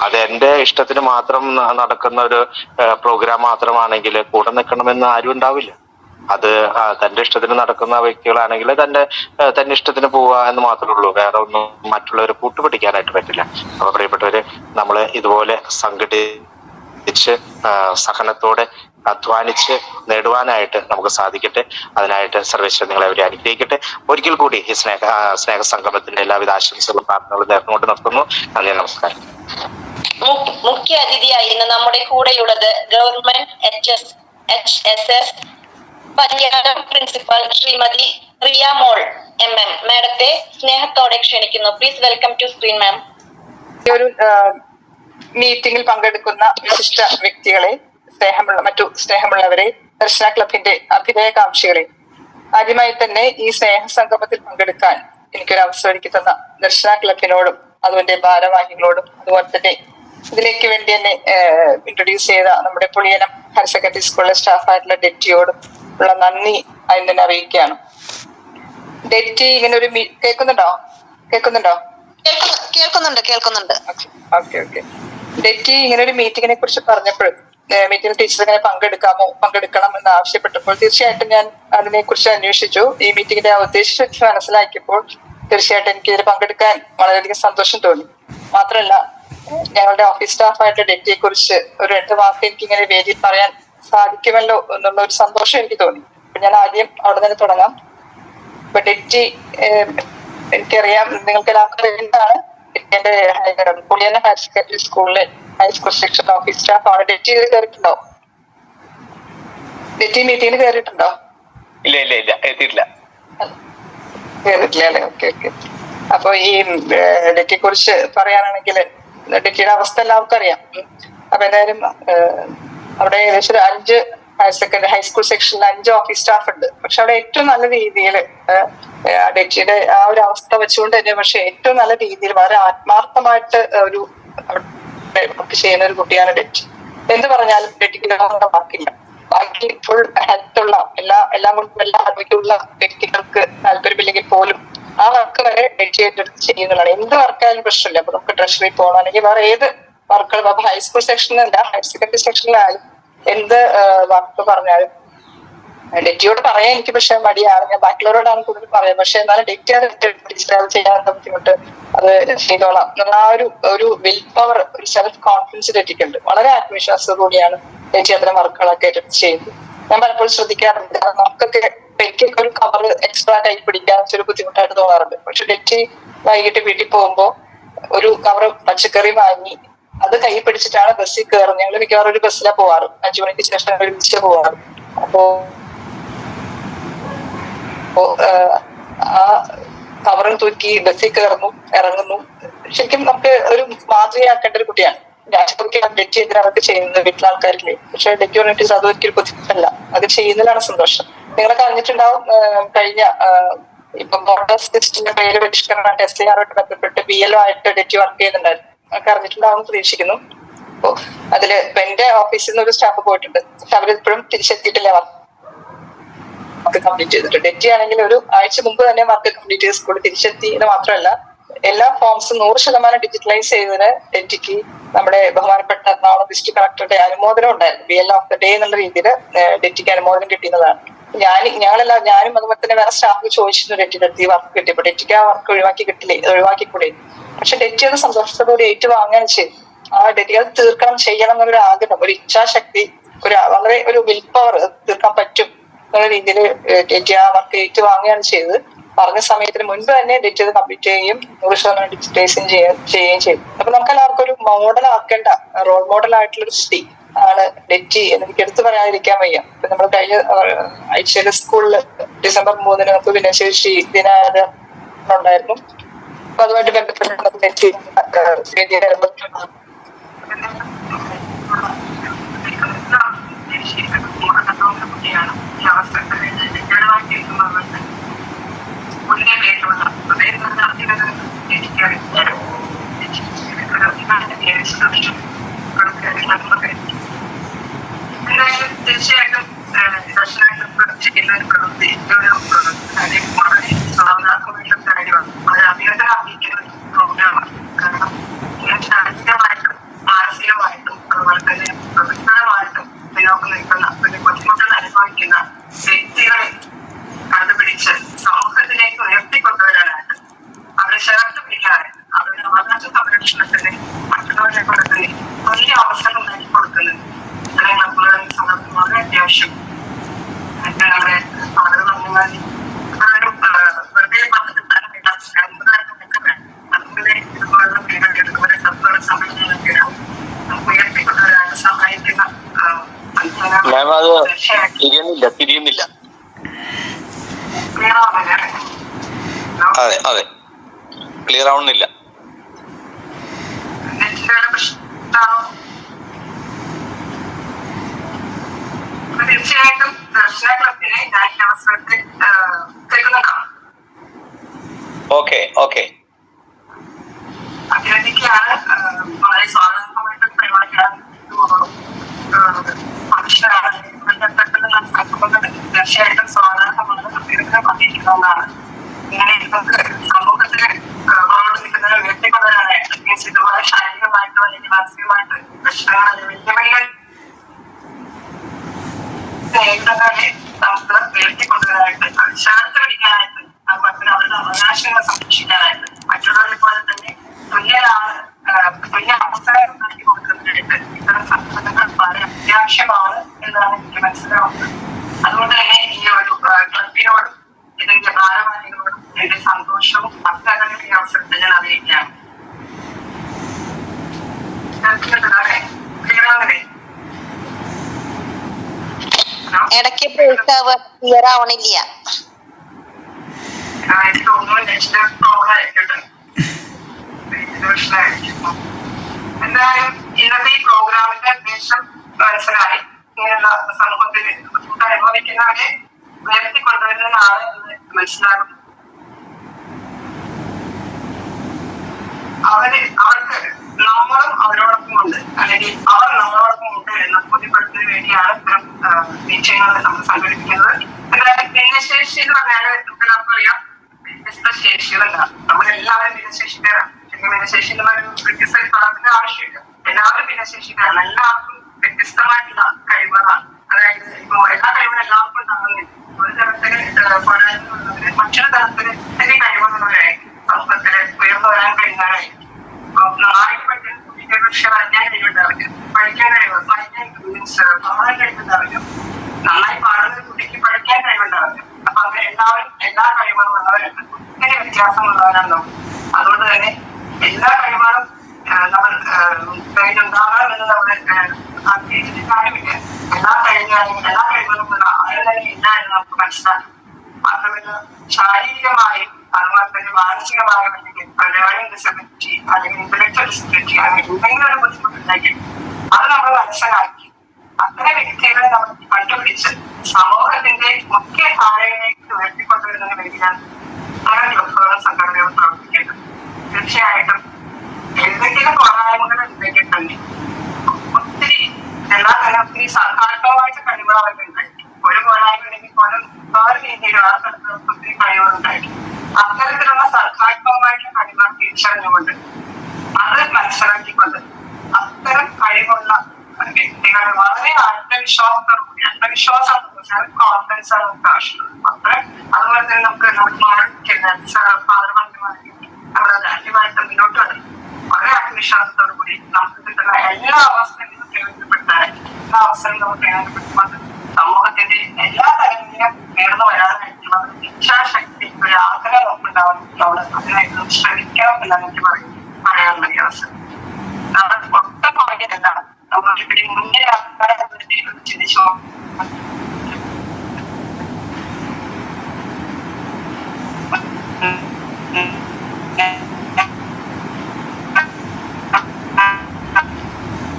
അത് എന്റെ ഇഷ്ടത്തിന് മാത്രം നടക്കുന്ന ഒരു പ്രോഗ്രാം മാത്രമാണെങ്കിൽ കൂടെ നിൽക്കണമെന്ന് ആരും ഉണ്ടാവില്ല. അത് തന്റെ ഇഷ്ടത്തിന് നടക്കുന്ന വ്യക്തികളാണെങ്കിൽ തന്നെ ഇഷ്ടത്തിന് പോവുക എന്ന് മാത്രമേ ഉള്ളൂ. വേറെ ഒന്നും മറ്റുള്ളവരെ കൂട്ടുപിടിക്കാനായിട്ട് പറ്റില്ല. അപ്പൊ പ്രിയപ്പെട്ടവര്, നമ്മൾ ഇതുപോലെ സംഘടിച്ച് സഹനത്തോടെ അധ്വാനിച്ച് നേടുവാനായിട്ട് നമുക്ക് സാധിക്കട്ടെ. അതിനായിട്ട് സർവേശ്വരൻ നിങ്ങളെ അവരെ അനുഗ്രഹിക്കട്ടെ. ഒരിക്കൽ കൂടി ഈ സ്നേഹ സംഗമത്തിന്റെ എല്ലാവിധ ആശംസകളും പ്രാർത്ഥനകളും നേർന്നുകൊണ്ട് നിർത്തുന്നു. നന്ദി, നമസ്കാരം. മുഖ്യ അതിഥിയായിരുന്ന നമ്മുടെ കൂടെയുള്ളത് government HSS Palyaram principal Shrimati Riya Mol MM. മാഡത്തെ സ്നേഹത്തോടെ ക്ഷണിക്കുന്നു. Please welcome to screen ma'am. ഒരു മീറ്റിംഗിൽ പങ്കെടുക്കുന്ന വിശിഷ്ട വ്യക്തികളെ, മറ്റു സ്നേഹമുള്ളവരെ, ദർശന ക്ലബിന്റെ അഭ്യുദയകാംക്ഷികളെ, ആദ്യമായി തന്നെ ഈ സ്നേഹ സംഗമത്തിൽ പങ്കെടുക്കാൻ എനിക്കൊരു അവസരം ഒരുക്കി തന്ന ദർശന ക്ലബിനോടും അതുപോലെ ഭാരവാഹികളോടും അതുപോലെ തന്നെ ഇതിലേക്ക് വേണ്ടി എന്നെ ഇൻട്രൊഡ്യൂസ് ചെയ്ത നമ്മുടെ പുളിയനം ഹയർ സെക്കൻഡറി സ്കൂളിലെ സ്റ്റാഫായിട്ടുള്ള ഡെറ്റിയോടും ഉള്ള നന്ദി അതിന് തന്നെ അറിയിക്കുകയാണ്. ഡെറ്റി ഇങ്ങനെ ഒരു കേൾക്കുന്നുണ്ടോ? കേൾക്കുന്നുണ്ട്. ഓക്കെ. ഡെറ്റി ഇങ്ങനെ ഒരു മീറ്റിങ്ങിനെ കുറിച്ച് പറഞ്ഞപ്പോൾ, മീറ്റിംഗ് ടീച്ചർ ഇങ്ങനെ പങ്കെടുക്കണം എന്ന് ആവശ്യപ്പെട്ടപ്പോൾ തീർച്ചയായിട്ടും ഞാൻ അതിനെ കുറിച്ച് അന്വേഷിച്ചു. ഈ മീറ്റിംഗിന്റെ ഉദ്ദേശിച്ച് മനസ്സിലാക്കിയപ്പോൾ തീർച്ചയായിട്ടും എനിക്ക് ഇതിൽ പങ്കെടുക്കാൻ വളരെയധികം സന്തോഷം തോന്നി. മാത്രമല്ല, ഞങ്ങളുടെ ഓഫീസ് സ്റ്റാഫായിട്ട് ഡെറ്റിയെ കുറിച്ച് ഒരു 2 വാക്ക് എനിക്ക് ഇങ്ങനെ വേദിയിൽ പറയാൻ സാധിക്കുമല്ലോ എന്നുള്ള ഒരു സന്തോഷം എനിക്ക് തോന്നി. അപ്പൊ ഞാൻ ആദ്യം അവിടെ തന്നെ തുടങ്ങാം. ഇപ്പൊ ഡെറ്റി എനിക്കറിയാം, നിങ്ങൾക്ക് എല്ലാവർക്കും എന്താണ് എന്റെ പുളിയന ഹയർ സെക്കൻഡറി സ്കൂളിലെ ഹൈസ്കൂൾ സെക്ഷൻ ഓഫീസ് സ്റ്റാഫ് ആണ്. ഡെറ്റി കയറിയിട്ടുണ്ടോ? ഡെറ്റി മീറ്റിംഗിന് കയറിയിട്ടുണ്ടോ? ഇല്ല എത്തിയിട്ടില്ല. കേറിട്ടില്ല അല്ലേ? ഓക്കെ. അപ്പൊ ഈ ഡെറ്റിയെ കുറിച്ച് പറയാനാണെങ്കിൽ ഡെറ്റിയുടെ അവസ്ഥ എല്ലാവർക്കും അറിയാം. അപ്പൊ എന്തായാലും അവിടെ ഏകദേശം 5 ഹയർ സെക്കൻഡറി ഹൈസ്കൂൾ സെക്ഷനിൽ 5 ഓഫീസ് സ്റ്റാഫ് ഉണ്ട്. പക്ഷെ അവിടെ ഏറ്റവും നല്ല രീതിയിൽ ഡെറ്റിയുടെ ആ ഒരു അവസ്ഥ വെച്ചുകൊണ്ട് തന്നെ പക്ഷെ ഏറ്റവും നല്ല രീതിയിൽ വളരെ ആത്മാർത്ഥമായിട്ട് ഒരു വർക്ക് ചെയ്യുന്ന ഒരു കുട്ടിയാണ് ഡെറ്റി. എന്ത് പറഞ്ഞാലും ഡെറ്റിക്ക് വാക്കില്ല. ബാക്കി ഫുൾ ഹെൽത്തുള്ള എല്ലാം കൊണ്ടും എല്ലാ ആരോഗ്യമുള്ള വ്യക്തികൾക്ക് താല്പര്യമില്ലെങ്കിൽ പോലും ആ വർക്ക് വരെ ഡെറ്റി ഏറ്റെടുത്ത് ചെയ്യുന്നതാണ്. എന്ത് വർക്കായാലും പ്രശ്നമില്ല. അപ്പൊ നമുക്ക് ട്രഷറി പോകണം, അല്ലെങ്കിൽ വേറെ ഏത് വർക്കുകൾ, അപ്പൊ ഹൈസ്കൂൾ സെക്ഷനിലല്ല ഹയർ സെക്കൻഡറി സെക്ഷനിലായാലും എന്ത് വർക്ക് പറഞ്ഞാലും ഡെറ്റിയോട് പറയാൻ എനിക്ക് പക്ഷെ മടിയാണ്. ഞാൻ ബാക്കിയുള്ളവരോടാണ് കൂടുതൽ പറയാം. പക്ഷെ എന്നാലും ഡെറ്റി അത് ചെയ്യാനുള്ള ബുദ്ധിമുട്ട് അത് ചെയ്തോളാം എന്നുള്ള ആ ഒരു വിൽ പവർ, ഒരു സെൽഫ് കോൺഫിഡൻസ് ഡെറ്റിക്കുണ്ട്. വളരെ ആത്മവിശ്വാസത്തോടുകൂടിയാണ് ഡെറ്റി അത്തരം വർക്കുകളൊക്കെ ഏറ്റെടുത്ത് ചെയ്യുന്നത്. ഞാൻ പലപ്പോഴും ശ്രദ്ധിക്കാറുണ്ട്. നമുക്കൊക്കെ എനിക്കൊക്കെ ഒരു കവർ എക്സ്ട്രാ കൈ പിടിക്കാൻ ഒരു ബുദ്ധിമുട്ടായിട്ട് തോന്നാറുണ്ട്. പക്ഷെ ഡെറ്റി വൈകിട്ട് വീട്ടിൽ പോകുമ്പോ ഒരു കവർ പച്ചക്കറി വാങ്ങി അത് കൈ പിടിച്ചിട്ടാണ് ബസ്സിൽ കയറുന്നത്. ഞങ്ങൾ മിക്കവാറും ഒരു ബസ്സിലാണ് പോവാറ്. 5 മണിക്ക് ശേഷം ഒരുമിച്ച് പോവാറ്. അപ്പോ ആ കവറും തൂക്കി ബസ്സിൽ കയറുന്നു, ഇറങ്ങുന്നു. ശരിക്കും നമുക്ക് ഒരു മാതൃകയാക്കേണ്ട ഒരു കുട്ടിയാണ്. രാഷ്ട്രീയ ഡെറ്റി എന്തിനാ അവർക്ക് ചെയ്യുന്നത് വീട്ടിലെ ആൾക്കാരില്ലേ? പക്ഷെ ഡെറ്റി പറഞ്ഞിട്ട് അത് ഒരിക്കലും ബുദ്ധിമുട്ടല്ല, അത് ചെയ്യുന്നതിലാണ് സന്തോഷം. നിങ്ങളൊക്കെ അറിഞ്ഞിട്ടുണ്ടാവും, കഴിഞ്ഞ ഇപ്പൊ ബോർഡർ ടെസ്റ്റിന്റെ പേര് പരിഷ്കരണ ടെസ്റ്റ് ചെയ്യാറുമായിട്ട് ബന്ധപ്പെട്ട് BLO ആയിട്ട് ഡെറ്റി വർക്ക് ചെയ്യുന്നുണ്ടായിരുന്നു. ഒക്കെ അറിഞ്ഞിട്ടുണ്ടാവും പ്രതീക്ഷിക്കുന്നു. അപ്പോ അതില് എന്റെ ഓഫീസിൽ നിന്ന് ഒരു സ്റ്റാഫ് പോയിട്ടുണ്ട്. പക്ഷെ അവരിപ്പോഴും തിരിച്ചെത്തിയിട്ടില്ല. വർക്ക് കംപ്ലീറ്റ് ചെയ്തിട്ട് ഡെറ്റി ആണെങ്കിൽ ഒരു ആഴ്ച മുമ്പ് തന്നെ വർക്ക് കംപ്ലീറ്റ് ചെയ്ത് സ്കൂളിൽ തിരിച്ചെത്തി എന്ന് മാത്രമല്ല എല്ലാ ഫോംസും 100% ഡിജിറ്റലൈസ് ചെയ്തതിന് ഡെറ്റിക്ക് നമ്മുടെ ബഹുമാനപ്പെട്ട എറണാകുളം ഡിസ്ട്രിക്ട് കളക്ടറുടെ അനുമോദനം ഉണ്ടായിരുന്നു. BLO ഓഫ് ദ ഡേ എന്നുള്ള രീതിയിൽ ഡെറ്റിക്ക് അനുമോദനം കിട്ടിയതാണ്. ഞാനും അതുപോലെ തന്നെ വേറെ സ്റ്റാഫ് ചോദിച്ചിരുന്നു ഡെറ്റിയുടെ അടുത്ത് ഈ വർക്ക് കിട്ടിയപ്പോൾ ഡെറ്റിക്ക് ആ വർക്ക് ഒഴിവാക്കിക്കൂടെ. പക്ഷെ ഡെറ്റി അത് സന്തോഷത്തോടുകൂടി ഏറ്റുവാങ്ങാൻ ചെയ്തു. ആ ഡെറ്റി അത് തീർക്കണം, ചെയ്യണം എന്നൊരു ആഗ്രഹം, ഒരു ഇച്ഛാശക്തി, വളരെ ഒരു വിൽ പവർ, തീർക്കാൻ പറ്റും എന്നുള്ള രീതിയിൽ ഡെറ്റി ആ വർക്ക് ഏറ്റുവാങ്ങുകയാണ് ചെയ്തത്. പറഞ്ഞ സമയത്തിന് മുൻപ് തന്നെ ഡെറ്റി അത് കംപ്ലീറ്റ് ചെയ്യുകയും 100% ഡിജിറ്റൈസിങ് ചെയ്യുകയും ചെയ്തു. അപ്പൊ നമുക്ക് എല്ലാവർക്കും ഒരു മോഡൽ ആക്കേണ്ട, റോൾ മോഡൽ ആയിട്ടുള്ള ഒരു സ്ത്രീ ആണ് ഡെറ്റി എന്ന് എനിക്ക് എടുത്തു പറയാതിരിക്കാൻ വയ്യ. ഇപ്പൊ നമ്മൾ കഴിഞ്ഞ ആഴ്ചയിൽ സ്കൂളിൽ December 3 നമുക്ക് ഭിന്നശേഷി ദിനാചരണം ഉണ്ടായിരുന്നു. അപ്പൊ അതുമായിട്ട് ബന്ധപ്പെട്ട് ഡെറ്റി തീർച്ചയായിട്ടും ചെയ്യുന്ന ഒരു പ്രവൃത്തി വളരെ സ്വാഭാവികമായിട്ടുള്ള കാര്യമാണ്. വളരെ അഭിനന്ദനം അറിയിക്കുന്ന ഒരു പ്രോഗ്രാമാണ്. കാരണം ശാരീരികമായിട്ടും മാനസികമായിട്ടും അതുപോലെ തന്നെ പ്രൊഫഷണലുമായിട്ടും പിന്നോക്കം നിൽക്കുന്ന ബുദ്ധിമുട്ടുകൾ അനുഭവിക്കുന്ന വ്യക്തികളെ കണ്ടുപിടിച്ച് സമൂഹത്തിലേക്ക് ഉയർത്തിക്കൊണ്ടുവരാനായിട്ട് അവരെ ചേർത്ത് പിടിക്കാനായിട്ട് അവരുടെ അവകാശ സംരക്ഷണത്തിന് മറ്റുള്ളവരെ കൊടുത്ത് വലിയ അവസരം നൽകി കൊടുക്കുന്നത് സന്ദർഭം വളരെ അത്യാവശ്യം. ഞങ്ങളുടെ ആളുകൾ പറഞ്ഞാൽ വെറുതെ അതുപോലെ ഇതുപോലുള്ള ഇതുപോലെ സത്വര സമ്മേളനങ്ങളൊക്കെ ഉയർത്തിക്കൊണ്ടുവരാൻ സഹായിക്കുന്ന തിരിയുന്നില്ല. അതെ ക്ലിയർ ആവുന്നില്ല. തീർച്ചയായിട്ടും ദർശന ക്ലബിനെ ഞാൻ ഈ അവസരത്തിൽ കേൾക്കുന്നതാണ്. ഓക്കെ അഭിനന്ദിക്കുകയാണ്. വളരെ സ്വാഗതമായിട്ട് പരിപാടിയാണ്. മനുഷ്യരാണ് തീർച്ചയായിട്ടും സ്വാഗതമാണ്, അഭ്യർത്ഥന വന്നിരിക്കുന്നതാണ്. ഇങ്ങനെ നമുക്ക് സമൂഹത്തിന് നിൽക്കുന്നതിനെ ഉയർത്തിക്കൊണ്ടുവരാനായിട്ട് മീൻസ് ഇതുപോലെ ശാരീരികമായിട്ടോ അല്ലെങ്കിൽ മാനസികമായിട്ടോ പ്രശ്നങ്ങൾ വെല്ലുവിളികൾ നേരിടുന്നതിനെ നമുക്ക് ഉയർത്തിക്കൊണ്ടുവരാനായിട്ട് ചേർത്ത് പിടിക്കാനായിട്ട് അതുപോലെ അവരുടെ അവകാശങ്ങളെ സംരക്ഷിക്കാൻ അതുകൊണ്ട് തന്നെ ഈ ഒരു ക്ലബിനോടും ഇതിന്റെ ഭാരവാഹികളോടും എന്റെ സന്തോഷവും അഭിനന്ദനവും ഈ അവസരത്തിൽ ഞാൻ അറിയിക്കുകയാണ്. ഇടയ്ക്ക് ക്ലിയർ ആവണില്ല. എനിക്ക് തോന്നുന്നു നെറ്റിന്റെ പ്രോബ്ലം ആയിരിക്കട്ടെ, എന്തായാലും ഇന്നത്തെ ഈ പ്രോഗ്രാമിന്റെ ഉദ്ദേശം മനസ്സിലായി. ഇങ്ങനെയുള്ള സമൂഹത്തിൽ ബുദ്ധിമുട്ട് അനുഭവിക്കുന്നവരെ ഉയർത്തിക്കൊണ്ടുവരുന്നതാണ് എന്ന് മനസ്സിലാകും. അവർക്ക് നമ്മളും അവരോടൊപ്പം ഉണ്ട്, അല്ലെങ്കിൽ അവർ നമ്മളോടൊപ്പം ഉണ്ട് എന്ന് ബോധ്യപ്പെടുത്തുന്നതിന് വേണ്ടിയാണ് ഇത്തരം മീറ്റിങ്ങുകൾ നമ്മൾ സംഘടിപ്പിക്കുന്നത്. ഭിന്നശേഷി എന്ന് പറഞ്ഞാൽ എല്ലാവർക്കും അറിയാം, വ്യത്യസ്ത ശേഷികളെന്നാണ്. നമ്മളെല്ലാവരും ഭിന്നശേഷിക്കാരാണ്. ഭിന്നശേഷി എന്ന് പറയുന്നത് വ്യത്യസ്ത വിഭാഗത്തിന്റെ ആവശ്യമില്ല, എല്ലാവരും ഭിന്നശേഷിക്കാരാണ്. എല്ലാവർക്കും വ്യത്യസ്തമായിട്ടുള്ള കഴിവുകളാണ്. അതായത് ഇപ്പോ എല്ലാ കഴിവും എല്ലാവർക്കും ഉണ്ടാകുന്നില്ല. ഒരു തരത്തില് പോരായ്മയുള്ളവര് മറ്റൊരു തരത്തില് വലിയ കഴിവുള്ളവരായിരിക്കും. സമൂഹത്തില് ഉയർന്നു വരാൻ കഴിയുന്നവരായിരിക്കും. നന്നായിട്ട് പഠിക്കാൻ കുട്ടിക്ക് പക്ഷെ വരയ്ക്കാൻ കഴിവുണ്ടാവില്ല, പഠിക്കാൻ കഴിവ് മീൻസ് പാടാൻ കഴിവുണ്ടാവില്ല. നന്നായി പാടുന്ന കുട്ടിക്ക് പഠിക്കാൻ കഴിവുണ്ടാവില്ല. അപ്പൊ അങ്ങനെ എല്ലാവരും എല്ലാ കഴിവുകളും ഉള്ളവരുണ്ട്, ഒത്തിരി വ്യത്യാസമുള്ളവരാണല്ലോ. അതുകൊണ്ട് തന്നെ എല്ലാ കഴിവുകളും നമ്മൾ ഉണ്ടാകണമെന്ന് നമ്മൾ ആഗ്രഹിച്ചിട്ട് കാര്യമില്ല. എല്ലാ കഴിവുകളും ഉള്ള ആരും തന്നെ ഇല്ല എന്ന് നമുക്ക് മനസ്സിലാക്കും. മാത്രമല്ല ശാരീരികമായും അതുപോലെ തന്നെ മാനസികമായും അല്ലെങ്കിൽ ലേണിംഗ് ഡിസബിലിറ്റി അല്ലെങ്കിൽ ഇന്റലക്ച്വൽ ഡിസബിലിറ്റി അങ്ങനെ എന്തെങ്കിലും ഒരു ബുദ്ധിമുട്ടുണ്ടെങ്കിൽ അത് നമ്മൾ മനസ്സിലാക്കി അത്തരം വ്യക്തികളെ നമ്മൾ കണ്ടുപിടിച്ച് സമൂഹത്തിന്റെ മുഖ്യ ധാരയിലേക്ക് ഉയർത്തിക്കൊണ്ടുവരുന്നതിന് വേണ്ടിയാണ് ഇത്തരം ക്ലബുകളും സംഘടനകളും പ്രവർത്തിക്കേണ്ടത്. തീർച്ചയായിട്ടും എന്തെങ്കിലും പോരായ്മകൾ ഉണ്ടെങ്കിൽ തന്നെ ഒത്തിരി എല്ലാ തന്നെ ഒത്തിരി സർഗാത്മകമായിട്ട് കഴിവുകൾ അവർക്കുണ്ടായിരിക്കും. ഒരു പോരായ്മ ഉണ്ടെങ്കിൽ പോലും വേറെ രീതിയിലും ആ സ്ഥലത്ത് ഒത്തിരി കഴിവുകളുണ്ടായിരിക്കും. അത്തരത്തിലുള്ള സർഗാത്മകമായിട്ടുള്ള കഴിവുകൾ തിരിച്ചറിഞ്ഞുകൊണ്ട് അത് മനസ്സിലാക്കിക്കൊണ്ട് അത്തരം കഴിവുള്ള വ്യക്തികൾ വളരെ ആത്മവിശ്വാസത്തോടുകൂടി, ആത്മവിശ്വാസം കോൺഫിഡൻസ് ആണ് നമുക്ക് ആവശ്യമുള്ളത്. അത്രയും അതുപോലെ തന്നെ നമുക്ക് നമ്മളത് ആക്റ്റീവായിട്ട് മുന്നോട്ട് വരണം. വളരെ ആത്മവിശ്വാസത്തോടു കൂടി നമുക്ക് കിട്ടുന്ന എല്ലാ അവസരങ്ങളും പ്രയോജനപ്പെടുത്താൻ, എല്ലാ അവസരവും നമുക്ക് പ്രയോജനപ്പെടുത്തുമ്പോൾ സമൂഹത്തിന്റെ എല്ലാ തലങ്ങളിലും ഉയർന്നു വരാനായിട്ടുള്ള ഇച്ഛാശക്തി, ഒരു ആഗ്രഹം നമുക്കുണ്ടാവും. നമ്മൾ അതിനായിട്ട് ശ്രമിക്കണം എന്നാണ് എനിക്ക് പറയാനുള്ള ഈ അവസരം. നമ്മൾ ഒട്ടും കുറഞ്ഞതല്ല, നമ്മളിവിടെ മുന്നേ ചിന്തിച്ചു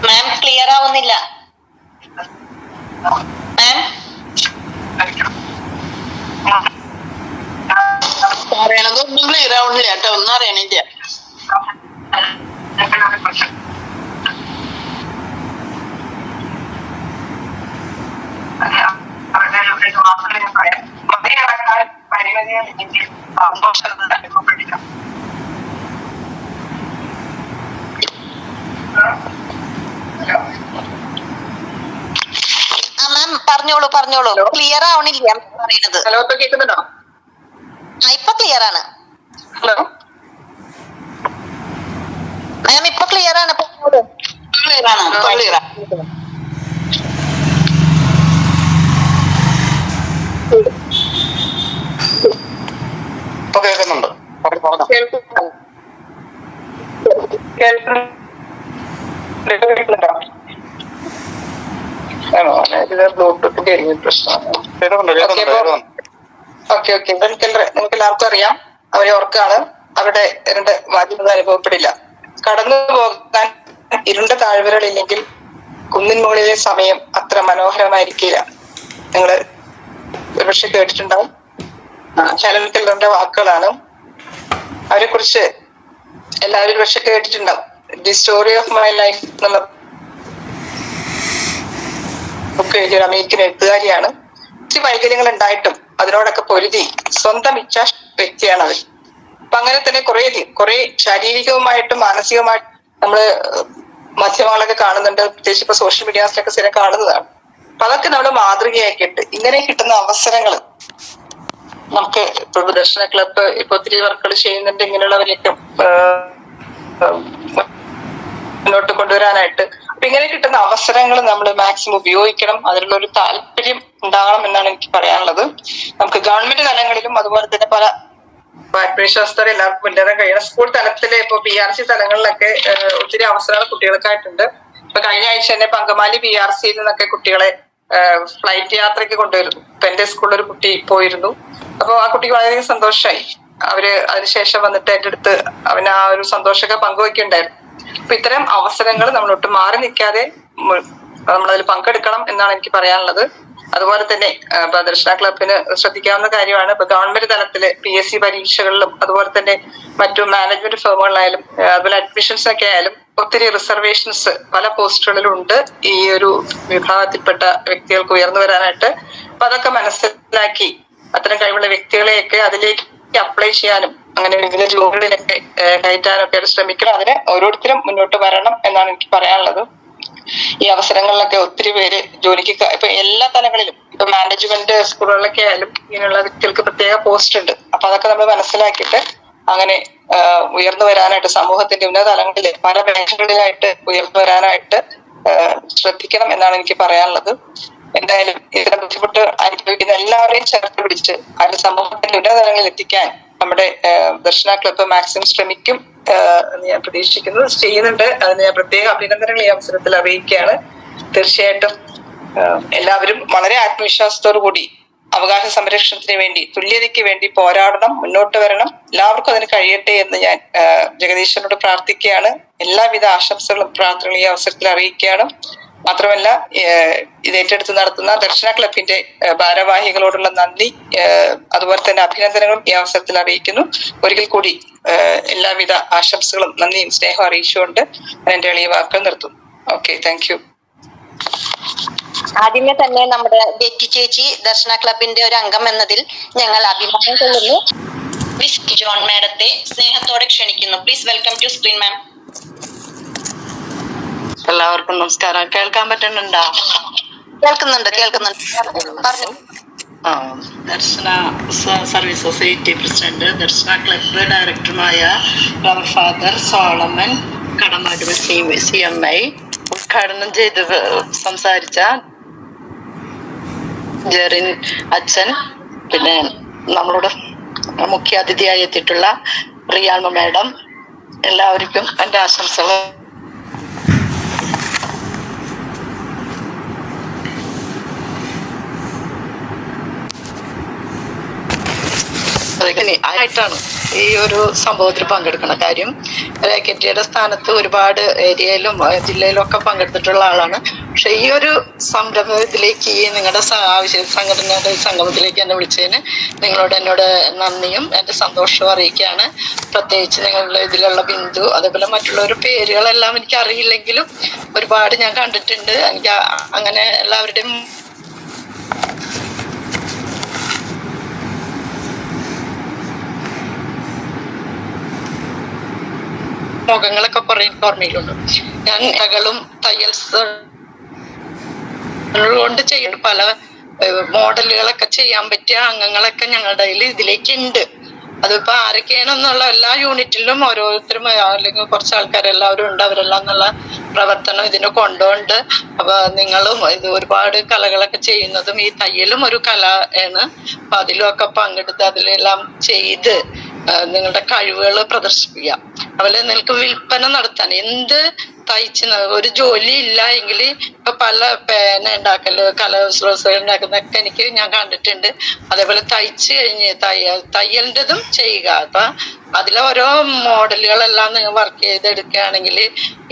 മാം ക്ലിയർ ആവുന്നില്ല. മാം പറയണതൊന്നും ക്ലിയർ ആവണില്ല കേട്ടോ, ഒന്നും അറിയണില്ല. പരിമിതിയിൽ സന്തോഷം അനുഭവപ്പെടില്ല. മാം പറഞ്ഞോളൂ. ക്ലിയർ ആവണില്ല പറയുന്നത്. ഹലോ, ഇപ്പൊ കേൾക്കുന്നുണ്ടോ? ഇപ്പൊ ക്ലിയർ ആണ്. ഹലോ മാം, ഇപ്പൊ ക്ലിയർ ആണ്. ക്ലിയർ ആണ്. ഇപ്പൊ കേൾക്കുന്നുണ്ട്. ബ്ലൂടൂത്തിന്റെ പ്രശ്നമാണ്. ഓക്കെ നിങ്ങൾക്ക് എല്ലാവർക്കും അറിയാം, അവരെ ഓർക്കാണ്. അവരുടെ മാധ്യമത അനുഭവപ്പെടില്ല. കടന്നു പോകാൻ ഇരുണ്ട താഴ്വരകളില്ലെങ്കിൽ കുന്നിൻ മുകളിലെ സമയം അത്ര മനോഹരമായിരിക്കില്ല. നിങ്ങള് ഒരുപക്ഷെ കേട്ടിട്ടുണ്ടാവും. ഹെലൻ കെല്ലറിന്റെ വാക്കുകളാണ്. അവരെ കുറിച്ച് എല്ലാവരും ഒരുപക്ഷെ കേട്ടിട്ടുണ്ടാവും. The story of my life എന്നുള്ള ബുക്ക് എഴുതിയ ഒരു അമേരിക്കൻ എഴുത്തുകാരിയാണ്. ഒത്തിരി വൈകല്യങ്ങൾ ഉണ്ടായിട്ടും അതിനോടൊക്കെ പൊരുതി സ്വന്തം ഇച്ഛാ വ്യക്തിയാണ് അവർ. അപ്പൊ അങ്ങനെ തന്നെ കുറെ ശാരീരികവുമായിട്ടും മാനസികമായിട്ടും നമ്മള് മാധ്യമങ്ങളൊക്കെ കാണുന്നുണ്ട്, പ്രത്യേകിച്ച് ഇപ്പൊ സോഷ്യൽ മീഡിയാസിലൊക്കെ സ്ഥിരം കാണുന്നതാണ്. അപ്പൊ അതൊക്കെ നമ്മൾ മാതൃകയാക്കിയിട്ട് ഇങ്ങനെ കിട്ടുന്ന അവസരങ്ങൾ നമുക്ക് ഇപ്പൊ ദർശന ക്ലബ്ബ് ഇപ്പൊ ഒത്തിരി വർക്കുകൾ ചെയ്യുന്നുണ്ട്. ഇങ്ങനെയുള്ളവരെയൊക്കെ മുന്നോട്ട് കൊണ്ടുവരാനായിട്ട്. അപ്പൊ ഇങ്ങനെ കിട്ടുന്ന അവസരങ്ങൾ നമ്മൾ മാക്സിമം ഉപയോഗിക്കണം. അതിനുള്ള ഒരു താല്പര്യം ഉണ്ടാകണം എന്നാണ് എനിക്ക് പറയാനുള്ളത്. നമുക്ക് ഗവൺമെന്റ് തലങ്ങളിലും അതുപോലെ തന്നെ പല ആത്മവിശ്വാസത്തോടെ എല്ലാവർക്കും മുന്നേറാൻ കഴിയണം. സ്കൂൾ തലത്തില് ഇപ്പൊ PRC തലങ്ങളിലൊക്കെ ഒത്തിരി അവസരങ്ങൾ കുട്ടികൾക്കായിട്ടുണ്ട്. ഇപ്പൊ കഴിഞ്ഞ ആഴ്ച തന്നെ പങ്കമാലി PRCയിൽ നിന്നൊക്കെ കുട്ടികളെ ഫ്ലൈറ്റ് യാത്രയ്ക്ക് കൊണ്ടുവരുന്നു. ഇപ്പൊ എന്റെ സ്കൂളിൽ ഒരു കുട്ടി പോയിരുന്നു. അപ്പൊ ആ കുട്ടിക്ക് വളരെയധികം സന്തോഷമായി. അവര് അതിനുശേഷം വന്നിട്ട് എന്റെ അടുത്ത് അവന് ആ ഒരു സന്തോഷമൊക്കെ പങ്കുവയ്ക്കുന്നുണ്ടായിരുന്നു. അപ്പൊ ഇത്തരം അവസരങ്ങൾ നമ്മളൊട്ട് മാറി നിൽക്കാതെ നമ്മളതിൽ പങ്കെടുക്കണം എന്നാണ് എനിക്ക് പറയാനുള്ളത്. അതുപോലെ തന്നെ ദർശന ക്ലബിന് ശ്രദ്ധിക്കാവുന്ന കാര്യമാണ്, ഇപ്പൊ ഗവൺമെന്റ് തലത്തില് PSC പരീക്ഷകളിലും അതുപോലെ തന്നെ മറ്റു മാനേജ്മെന്റ് ഫേമുകളിലായാലും അതുപോലെ അഡ്മിഷൻസ് ഒക്കെ ആയാലും ഒത്തിരി റിസർവേഷൻസ് പല പോസ്റ്റുകളിലും ഉണ്ട് ഈ ഒരു വിഭാഗത്തിൽപ്പെട്ട വ്യക്തികൾക്ക് ഉയർന്നു വരാനായിട്ട്. അപ്പൊ അതൊക്കെ മനസ്സിലാക്കി അത്തരം കഴിവുള്ള വ്യക്തികളെയൊക്കെ അതിലേക്ക് അപ്ലൈ ചെയ്യാനും അങ്ങനെ വിവിധ ജോലികളിലൊക്കെ കയറ്റാനും ഒക്കെ ശ്രമിക്കണം. അതിന് ഓരോരുത്തരും മുന്നോട്ട് വരണം എന്നാണ് എനിക്ക് പറയാനുള്ളത്. ഈ അവസരങ്ങളിലൊക്കെ ഒത്തിരി പേര് ജോലിക്ക് ഇപ്പൊ എല്ലാ തലങ്ങളിലും ഇപ്പൊ മാനേജ്മെന്റ് സ്കൂളുകളിലൊക്കെ ആയാലും ഇങ്ങനെയുള്ള വ്യക്തികൾക്ക് പ്രത്യേക പോസ്റ്റ് ഉണ്ട്. അപ്പൊ അതൊക്കെ നമ്മൾ മനസ്സിലാക്കിയിട്ട് അങ്ങനെ ഉയർന്നു വരാനായിട്ട് സമൂഹത്തിന്റെ ഉന്നത തലങ്ങളിൽ പല മേഖലകളിലായിട്ട് ഉയർന്നു വരാനായിട്ട് ശ്രദ്ധിക്കണം എന്നാണ് എനിക്ക് പറയാനുള്ളത്. എന്തായാലും ഇതിനെ ബുദ്ധിമുട്ട് അനുഭവിക്കുന്ന എല്ലാവരെയും ചേർത്ത് പിടിച്ച് അതിന് സമൂഹത്തിന്റെ ഉന്നത തലങ്ങളിൽ എത്തിക്കാൻ നമ്മുടെ ദർശന ക്ലബ്ബ് മാക്സിമം ശ്രമിക്കും എന്ന് ഞാൻ പ്രതീക്ഷിക്കുന്നു. ചെയ്യുന്നുണ്ട്. അതിന് ഞാൻ പ്രത്യേക അഭിനന്ദനങ്ങൾ ഈ അവസരത്തിൽ അറിയിക്കുകയാണ്. തീർച്ചയായിട്ടും എല്ലാവരും വളരെ ആത്മവിശ്വാസത്തോടു കൂടി അവകാശ സംരക്ഷണത്തിന് വേണ്ടി, തുല്യതയ്ക്ക് വേണ്ടി പോരാടണം, മുന്നോട്ട് വരണം. എല്ലാവർക്കും അതിന് കഴിയട്ടെ എന്ന് ഞാൻ ജഗദീശ്വരനോട് പ്രാർത്ഥിക്കുകയാണ്. എല്ലാവിധ ആശംസകളും പ്രാർത്ഥനകളും ഈ അവസരത്തിൽ അറിയിക്കുകയാണ്. മാത്രമല്ല ഇത് ഏറ്റെടുത്ത് നടത്തുന്ന ദർശന ക്ലബിന്റെ ഭാരവാഹികളോടുള്ള നന്ദി അതുപോലെ തന്നെ അഭിനന്ദനങ്ങളും ഈ അവസരത്തിൽ അറിയിക്കുന്നു. ഒരിക്കൽ കൂടി എല്ലാവിധ ആശംസകളും നന്ദിയും സ്നേഹവും അറിയിച്ചുകൊണ്ട് എന്റെ എളിയ വാക്കുകൾ നിർത്തുന്നു. Okay, thank you. ആദ്യമേ തന്നെ നമ്മുടെ ബെറ്റി ചേച്ചി ദർശന ക്ലബിന്റെ ഒരു അംഗം എന്നതിൽ ഞങ്ങൾ അഭിമാനം കൊള്ളുന്നു. മിസ് ജോൺ മാഡത്തെ സ്നേഹത്തോടെ ക്ഷണിക്കുന്നു. പ്ലീസ് വെൽക്കം ടു സ്ക്രീൻ മാം. എല്ലാവർക്കും നമസ്കാരം. കേൾക്കാൻ പറ്റുന്നുണ്ടോ? കേൾക്കുന്നുണ്ട്. പറഞ്ഞു. ദർശന സർവീസ് സൊസൈറ്റി പ്രസിഡന്റ്, ദർശന ക്ലബ് ഡയറക്ടറുമായ ഫാദർ സോളമൻ കടമാട് CMI ഉദ്ഘാടനം ചെയ്ത് സംസാരിച്ച ജെറിൻ അച്ഛൻ, പിന്നെ നമ്മളോട് മുഖ്യ അതിഥിയായി എത്തിയിട്ടുള്ള റിയാൽമ മാഡം, എല്ലാവർക്കും എൻ്റെ ആശംസകൾ. ആയിട്ടാണ് ഈ ഒരു സംഭവത്തിൽ പങ്കെടുക്കുന്ന കാര്യം. KTയുടെ സ്ഥാനത്ത് ഒരുപാട് ഏരിയയിലും ജില്ലയിലും ഒക്കെ പങ്കെടുത്തിട്ടുള്ള ആളാണ്. പക്ഷെ ഈ ഒരു സംരംഭത്തിലേക്ക്, നിങ്ങളുടെ സംഘടനയുടെ സംഗമത്തിലേക്ക് എന്നെ വിളിച്ചതിന് എന്നോട് നന്ദിയും എൻ്റെ സന്തോഷവും അറിയിക്കുകയാണ്. പ്രത്യേകിച്ച് നിങ്ങളുടെ ഇതിലുള്ള ബിന്ദു, അതേപോലെ മറ്റുള്ളവരുടെ പേരുകളെല്ലാം എനിക്ക് അറിയില്ലെങ്കിലും ഒരുപാട് ഞാൻ കണ്ടിട്ടുണ്ട്. എനിക്ക് അങ്ങനെ എല്ലാവരുടെയും മുഖങ്ങളൊക്കെ കുറെ ഓർമ്മയിലുണ്ട്. ഞാൻ തയ്യൽ കൊണ്ട് ചെയ്യുന്നു. പല മോഡലുകളൊക്കെ ചെയ്യാൻ പറ്റിയ അംഗങ്ങളൊക്കെ ഞങ്ങളുടെ ഇതിലേക്ക് ഉണ്ട്. അതിപ്പോ ആരൊക്കെയാണെന്നുള്ള എല്ലാ യൂണിറ്റിലും ഓരോരുത്തരും അല്ലെങ്കിൽ കുറച്ച് ആൾക്കാരെല്ലാവരും ഉണ്ട്. അവരെല്ലാം എന്നുള്ള പ്രവർത്തനം ഇതിന് കൊണ്ടുകൊണ്ട് അപ്പൊ നിങ്ങളും ഇത് ഒരുപാട് കലകളൊക്കെ ചെയ്യുന്നതും ഈ തയ്യലും ഒരു കല ആണ്. അപ്പൊ അതിലൊക്കെ പങ്കെടുത്ത് അതിലെല്ലാം ചെയ്ത് നിങ്ങളുടെ കഴിവുകൾ പ്രദർശിപ്പിക്കാം. അതുപോലെ നിങ്ങൾക്ക് വിൽപ്പന നടത്താൻ എന്ത് തയ്ച്ച് ഒരു ജോലി ഇല്ല എങ്കിൽ ഇപ്പൊ പല പേന ഉണ്ടാക്കല്, കലോത്സവം ഉണ്ടാക്കുന്നതൊക്കെ ഞാൻ കണ്ടിട്ടുണ്ട്. അതേപോലെ തയ്ച്ച് കഴിഞ്ഞ് തയ്യലിൻ്റെതും ചെയ്യുക. അപ്പൊ അതിലെ ഓരോ മോഡലുകളെല്ലാം നിങ്ങൾ വർക്ക് ചെയ്തെടുക്കുകയാണെങ്കിൽ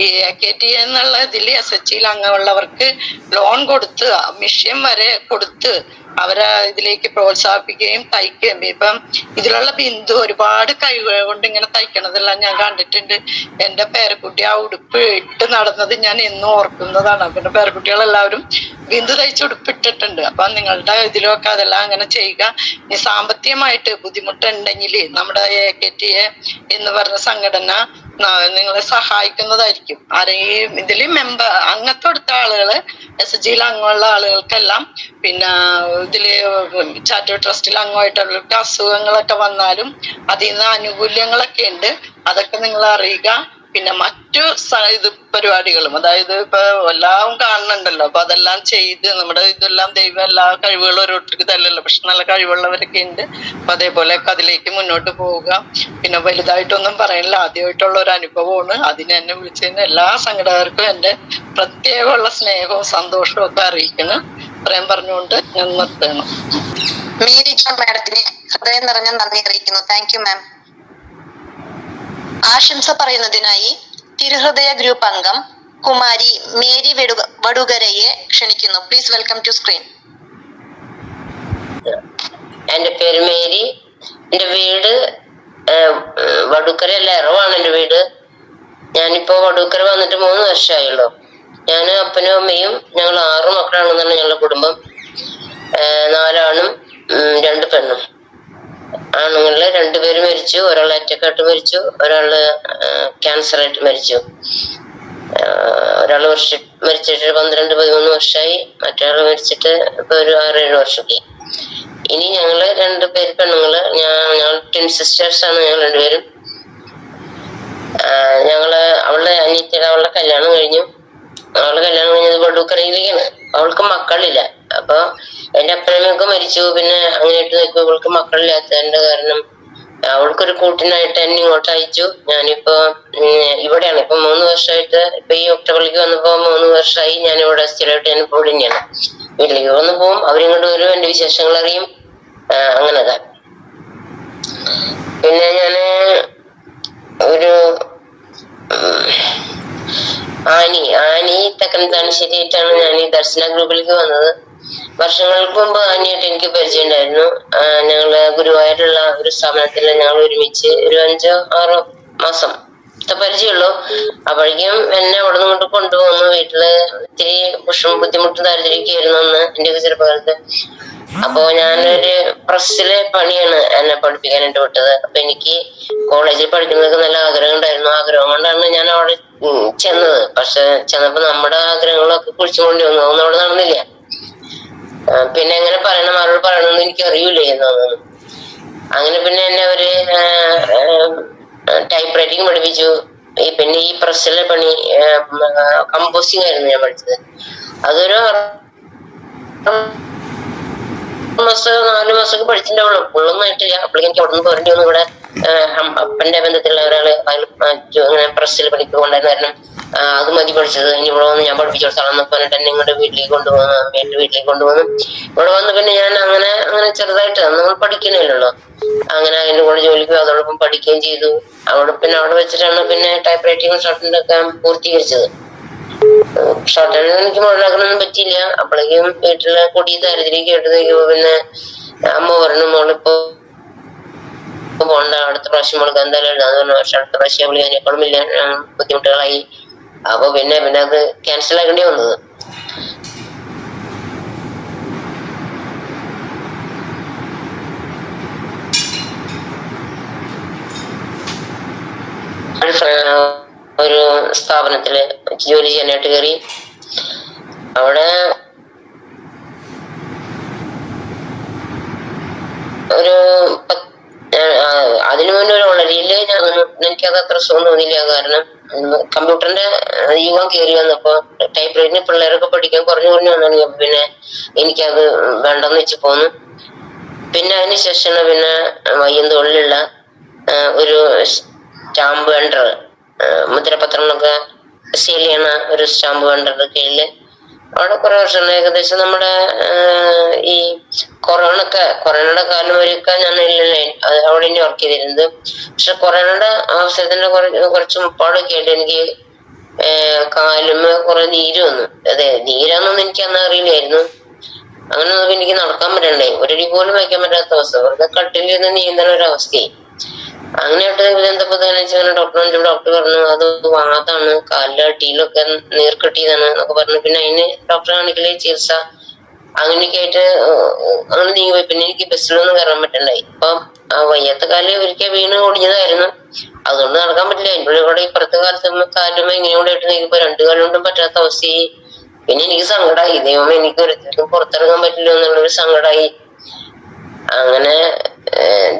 ഈ KT എന്നുള്ള ഇതിൽ SHL അംഗമുള്ളവർക്ക് ലോൺ കൊടുത്ത് മിഷ്യൻ വരെ കൊടുത്ത് അവരെ ഇതിലേക്ക് പ്രോത്സാഹിപ്പിക്കുകയും തയ്ക്കുകയും. ഇപ്പം ഇതിലുള്ള ബിന്ദു ഒരുപാട് കഴിവുകൾ കൊണ്ട് ഇങ്ങനെ തയ്ക്കണതെല്ലാം ഞാൻ കണ്ടിട്ടുണ്ട്. എൻ്റെ പേരക്കുട്ടി ആ ഉടുപ്പ് ഇട്ട് നടന്നത് ഞാൻ എന്നും ഓർക്കുന്നതാണ്. പിന്നെ പേരക്കുട്ടികളെല്ലാവരും ബിന്ദു തയ്ച്ച് ഉടുപ്പിട്ടിട്ടുണ്ട്. അപ്പൊ നിങ്ങളുടെ ഇതിലൊക്കെ അതെല്ലാം അങ്ങനെ ചെയ്യുക. ഇനി സാമ്പത്തികമായിട്ട് ബുദ്ധിമുട്ടുണ്ടെങ്കിൽ നമ്മുടെ KT എന്ന് പറഞ്ഞ സംഘടന നിങ്ങളെ സഹായിക്കുന്നതായിരിക്കും. ആരെയും ഇതിൽ അംഗത്വം എടുത്ത ആളുകള് SHL അംഗമുള്ള ആളുകൾക്കെല്ലാം, പിന്നെ ഇതില് ചാരിറ്റബിൾ ട്രസ്റ്റിൽ അംഗമായിട്ടുള്ളവർക്ക് അസുഖങ്ങളൊക്കെ വന്നാലും അതിൽ നിന്ന് ആനുകൂല്യങ്ങളൊക്കെ ഉണ്ട്. അതൊക്കെ നിങ്ങൾ അറിയുക. പിന്നെ മറ്റു ഇത് പരിപാടികളും, അതായത് ഇപ്പൊ എല്ലാം കാണുന്നുണ്ടല്ലോ, അപ്പൊ അതെല്ലാം ചെയ്ത് നമ്മുടെ ഇതെല്ലാം ദൈവം എല്ലാ കഴിവുകളും ഓരോരുത്തർക്ക് തല്ലല്ലോ, പക്ഷെ നല്ല കഴിവുള്ളവരൊക്കെ ഉണ്ട്. അപ്പൊ അതേപോലെയൊക്കെ അതിലേക്ക് മുന്നോട്ട് പോവുക. പിന്നെ വലുതായിട്ടൊന്നും പറയണില്ല, ആദ്യമായിട്ടുള്ള ഒരു അനുഭവമാണ്. അതിന് എന്നെ വിളിച്ചതിന് എല്ലാ സംഘടകർക്കും എന്റെ പ്രത്യേകമുള്ള സ്നേഹവും സന്തോഷവും ഒക്കെ അറിയിക്കണം. പറയാൻ പറഞ്ഞുകൊണ്ട് ഞാൻ നിർത്തണം. മേരി ജോൺ മാഡത്തിന് ഹൃദയം നിറഞ്ഞ നന്ദി അറിയിക്കുന്നു. Thank you ma'am. ആശംസ പറയുന്നതിനായി തിരുഹൃദയ ഗ്രൂപ്പ് അംഗം കുമാരി മേരി വടുകരയെ ക്ഷണിക്കുന്നു. Please welcome to screen. എന്റെ പേര് മേരി. എന്റെ വീട് വടുക്കര അല്ല, എറവാണ് എന്റെ വീട്. ഞാനിപ്പോ വടുക്കര വന്നിട്ട് 3 വർഷമായുള്ളൂ. ഞാനും അപ്പനും അമ്മയും ഞങ്ങൾ 6 മക്കളാണെന്നാണ് ഞങ്ങളുടെ കുടുംബം. 4 ആണും 2 പെണ്ണും. ആണുങ്ങളില് 2 പേര് മരിച്ചു. ഒരാൾ അറ്റക്കായിട്ട് മരിച്ചു, ഒരാള് ക്യാൻസറായിട്ട് മരിച്ചു. ഒരാള് മരിച്ചിട്ട് 12-13 വർഷമായി, മറ്റൊരാള് മരിച്ചിട്ട് ഇപ്പൊ ഒരു 6-7 വർഷമൊക്കെ. ഇനി ഞങ്ങള് 2 പേര് പെണ്ണുങ്ങള്, ഞങ്ങൾ ട്വിൻ സിസ്റ്റേഴ്സ് ആണ് ഞങ്ങൾ 2 പേരും. അവളുടെ അനിയത്തിയുടെ അവളുടെ കല്യാണം കഴിഞ്ഞു. അവളുടെ കല്യാണം കഴിഞ്ഞത് വടുക്കരയിലേക്കാണ്. അവൾക്ക് മക്കളില്ല. അപ്പൊ എന്റെ അപ്പനമ്മയൊക്കെ മരിച്ചു. പിന്നെ അങ്ങനെയായിട്ട് നിൽക്കും. ഇവൾക്ക് മക്കളില്ലാത്തതിന്റെ കാരണം അവൾക്കൊരു കൂട്ടിനായിട്ട് എന്നെ ഇങ്ങോട്ട് അയച്ചു. ഞാനിപ്പോ ഇവിടെയാണ്. ഇപ്പൊ 3 വർഷമായിട്ട്, ഇപ്പൊ ഈ ഒക്ടോബറിലേക്ക് വന്നപ്പോ 3 വർഷമായി ഞാൻ ഇവിടെ സ്ഥിരമായിട്ട്. ഞാനിപ്പോ ഇവിടെ തന്നെയാണ്. വീട്ടിലേക്ക് വന്ന് പോവും, അവരിങ്ങോട്ട് വരും, എന്റെ വിശേഷങ്ങൾ അറിയും, അങ്ങനൊക്കെ. പിന്നെ ഞാന് ഒരു ആനി തെക്കൻ താമരശ്ശേരിയായിട്ടാണ് ഞാൻ ഈ ദർശന ഗ്രൂപ്പിലേക്ക് വന്നത്. വർഷങ്ങൾക്ക് മുമ്പ് ആനിയായിട്ട് എനിക്ക് പരിചയം ഉണ്ടായിരുന്നു. ഞങ്ങള് ഗുരുവായൂരുള്ള ഒരു സ്ഥാപനത്തിൽ ഞങ്ങൾ ഒരുമിച്ച് ഒരു 5-6 മാസം പരിചയമുള്ളൂ. അപ്പോഴേക്കും എന്നെ അവിടെ നിന്ന് കൊണ്ട് കൊണ്ടുപോകുന്നു. വീട്ടില് ഇത്തിരി ബുദ്ധിമുട്ടും ദാരിദ്ര്യമൊക്കെ ആയിരുന്നു അന്ന് എന്റെയൊക്കെ ചെറുപ്പകാലത്ത്. അപ്പോ ഞാനൊരു പ്രസ്സിലെ പണിയാണ് എന്നെ പഠിപ്പിക്കാനായിട്ട് വിട്ടത്. അപ്പൊ എനിക്ക് കോളേജിൽ പഠിക്കുന്നതൊക്കെ നല്ല ആഗ്രഹം ഉണ്ടായിരുന്നു. ആഗ്രഹം കൊണ്ടാണ് ഞാൻ അവിടെ ചെന്നത്. പക്ഷെ ചെന്നപ്പോ നമ്മുടെ ആഗ്രഹങ്ങളൊക്കെ കുഴിച്ചുകൊണ്ട് വന്നു. അതൊന്നും അവിടെ നടന്നില്ല. പിന്നെ എങ്ങനെ പറയണം, ആരോട് പറയണമെന്ന് എനിക്ക് അറിയില്ലായിരുന്നു. അങ്ങനെ പിന്നെ എന്നെ ഒരു ടൈപ്പ് റൈറ്റിംഗ് പഠിപ്പിച്ചു. പിന്നെ ഈ പ്രസ്സിലെ പണി, കമ്പോസിങ് ആയിരുന്നു ഞാൻ പഠിച്ചത്. അതൊരു 4 മാസമൊക്കെ പഠിച്ചിട്ടുണ്ടാവുള്ളൂ. ഫുള്ളൊന്നും ആയിട്ടില്ല. അപ്പോഴേക്കും എനിക്ക് അവിടെ നിന്ന് പോരേണ്ടി വന്നു. ഇവിടെ അപ്പന്റെ ബന്ധത്തിലുള്ള ഒരാള് ഇങ്ങനെ പ്രസ്സിൽ പണിക്ക് കൊണ്ടായിരുന്നു. കാരണം അത് മതി പഠിച്ചത്, ഇനി ഇവിടെ വന്ന് ഞാൻ പഠിപ്പിച്ചു കൊടുത്തോളാം എന്നൊക്കെ പറഞ്ഞിട്ട് എന്നെ ഇങ്ങോട്ട് വീട്ടിലേക്ക് കൊണ്ടുപോകുന്നു. അമ്മയുടെ വീട്ടിലേക്ക് കൊണ്ടുപോകുന്നു. ഇവിടെ വന്ന് പിന്നെ ഞാൻ അങ്ങനെ ചെറുതായിട്ട് നമ്മൾ പഠിക്കുന്നില്ലല്ലോ. അങ്ങനെ അതിന്റെ കൂടെ ജോലിക്ക് അതോടൊപ്പം പഠിക്കുകയും ചെയ്തു. അവിടെ വെച്ചിട്ടാണ് പിന്നെ ടൈപ്പ് റൈറ്റിംഗ് ഷോർട്ട് ഒക്കെ പൂർത്തീകരിച്ചത്. ഷോർട്ട് ഹാൻഡ് എനിക്ക് മുതലാക്കാനൊന്നും പറ്റിയില്ല. അപ്പോഴേക്കും വീട്ടിലെ കൊടി ദാരിദ്ര്യമൊക്കെ എടുത്തേക്ക് പിന്നെ അമ്മ പറഞ്ഞു, മോളിപ്പോ പോണ്ട, അടുത്ത പ്രാവശ്യം മോൾക്ക് എന്തായാലും എഴുതാന്ന് പറഞ്ഞു. പക്ഷെ അടുത്ത പ്രാവശ്യം അവള് അതിനേക്കാളും വലിയ ബുദ്ധിമുട്ടുകളായി. അപ്പൊ പിന്നെ അത് ക്യാൻസൽ ആക്കേണ്ടി വന്നത്. ഒരു സ്ഥാപനത്തില് ജോലി ചെയ്യാനായിട്ട് കയറി. അവിടെ ഒരു അതിനു മുന്നേ ഒരു വളരിയില് എനിക്കത് അത്ര സുഖം തോന്നിയില്ല. കാരണം കമ്പ്യൂട്ടറിന്റെ യുഗം കയറി വന്നപ്പോ ടൈപ്പ് റൈറ്റിന് പിള്ളേരൊക്കെ പഠിക്കാൻ കുറഞ്ഞു വന്നാണ്. പിന്നെ എനിക്കത് വേണ്ടെന്ന് വെച്ച് പോന്നു. പിന്നെ അതിനുശേഷമാണ് പിന്നെ വയ്യന്തോളിലുള്ള ഒരു സ്റ്റാമ്പ് വെണ്ടർ, മുദ്രപത്രങ്ങളൊക്കെ സെയിൽ ചെയ്യണ ഒരു സ്റ്റാമ്പ് വെണ്ടറുടെ കീഴില് അവിടെ കുറെ വർഷം, ഏകദേശം നമ്മുടെ ഈ കൊറോണയുടെ കാലം വരെയൊക്കെ ഞാൻ അവിടെ തന്നെ വർക്ക് ചെയ്തിരുന്നത്. പക്ഷെ കൊറോണയുടെ അവസരത്തിന്റെ കുറച്ച് മുപ്പാടൊക്കെ ആയിട്ട് എനിക്ക് കാലുമ്മ കുറെ നീര് വന്നു. അതെ, നീരാന്നൊന്നും എനിക്ക് അന്ന് അറിയില്ലായിരുന്നു. അങ്ങനെ നോക്കി എനിക്ക് നടക്കാൻ പറ്റണ്ടേ, ഒരടി പോലും വയ്ക്കാൻ പറ്റാത്ത അവസ്ഥ, വെറുതെ കട്ടിൽ നിന്ന് നീന്തണ ഒരവസ്ഥയായി. അങ്ങനെയായിട്ട് ഡോക്ടർ പറഞ്ഞു അത് വാതാണ്, കാലിലെ അടിയിലൊക്കെ നീർക്കെട്ടിയതാണ് എന്നൊക്കെ പറഞ്ഞു. പിന്നെ അതിന് ഡോക്ടറെ കാണിക്കല്, ചികിത്സ, അങ്ങനെയൊക്കെ ആയിട്ട് അങ്ങനെ നീങ്ങി. പിന്നെ എനിക്ക് ബസ്സിലൊന്നും കയറാൻ പറ്റണ്ടായി. ഇപ്പൊ വയ്യാത്ത കാല് ഒരിക്കൽ വീണ് ഒടിഞ്ഞതായിരുന്നു, അതുകൊണ്ട് നടക്കാൻ പറ്റില്ല. എൻ്റെ കൂടെ ഇപ്പുറത്തെ കാലത്ത് കാലുമ്പോ ഇങ്ങനെ കൂടെ ആയിട്ട് നീക്കുമ്പോ 2 കാലം കൊണ്ടും പറ്റാത്ത അവസ്ഥയായി. പിന്നെ എനിക്ക് സങ്കടമായി, ദൈവമേ എനിക്ക് ഒരിക്കലും പുറത്തിറങ്ങാൻ പറ്റില്ല എന്നുള്ളൊരു സങ്കടമായി. അങ്ങനെ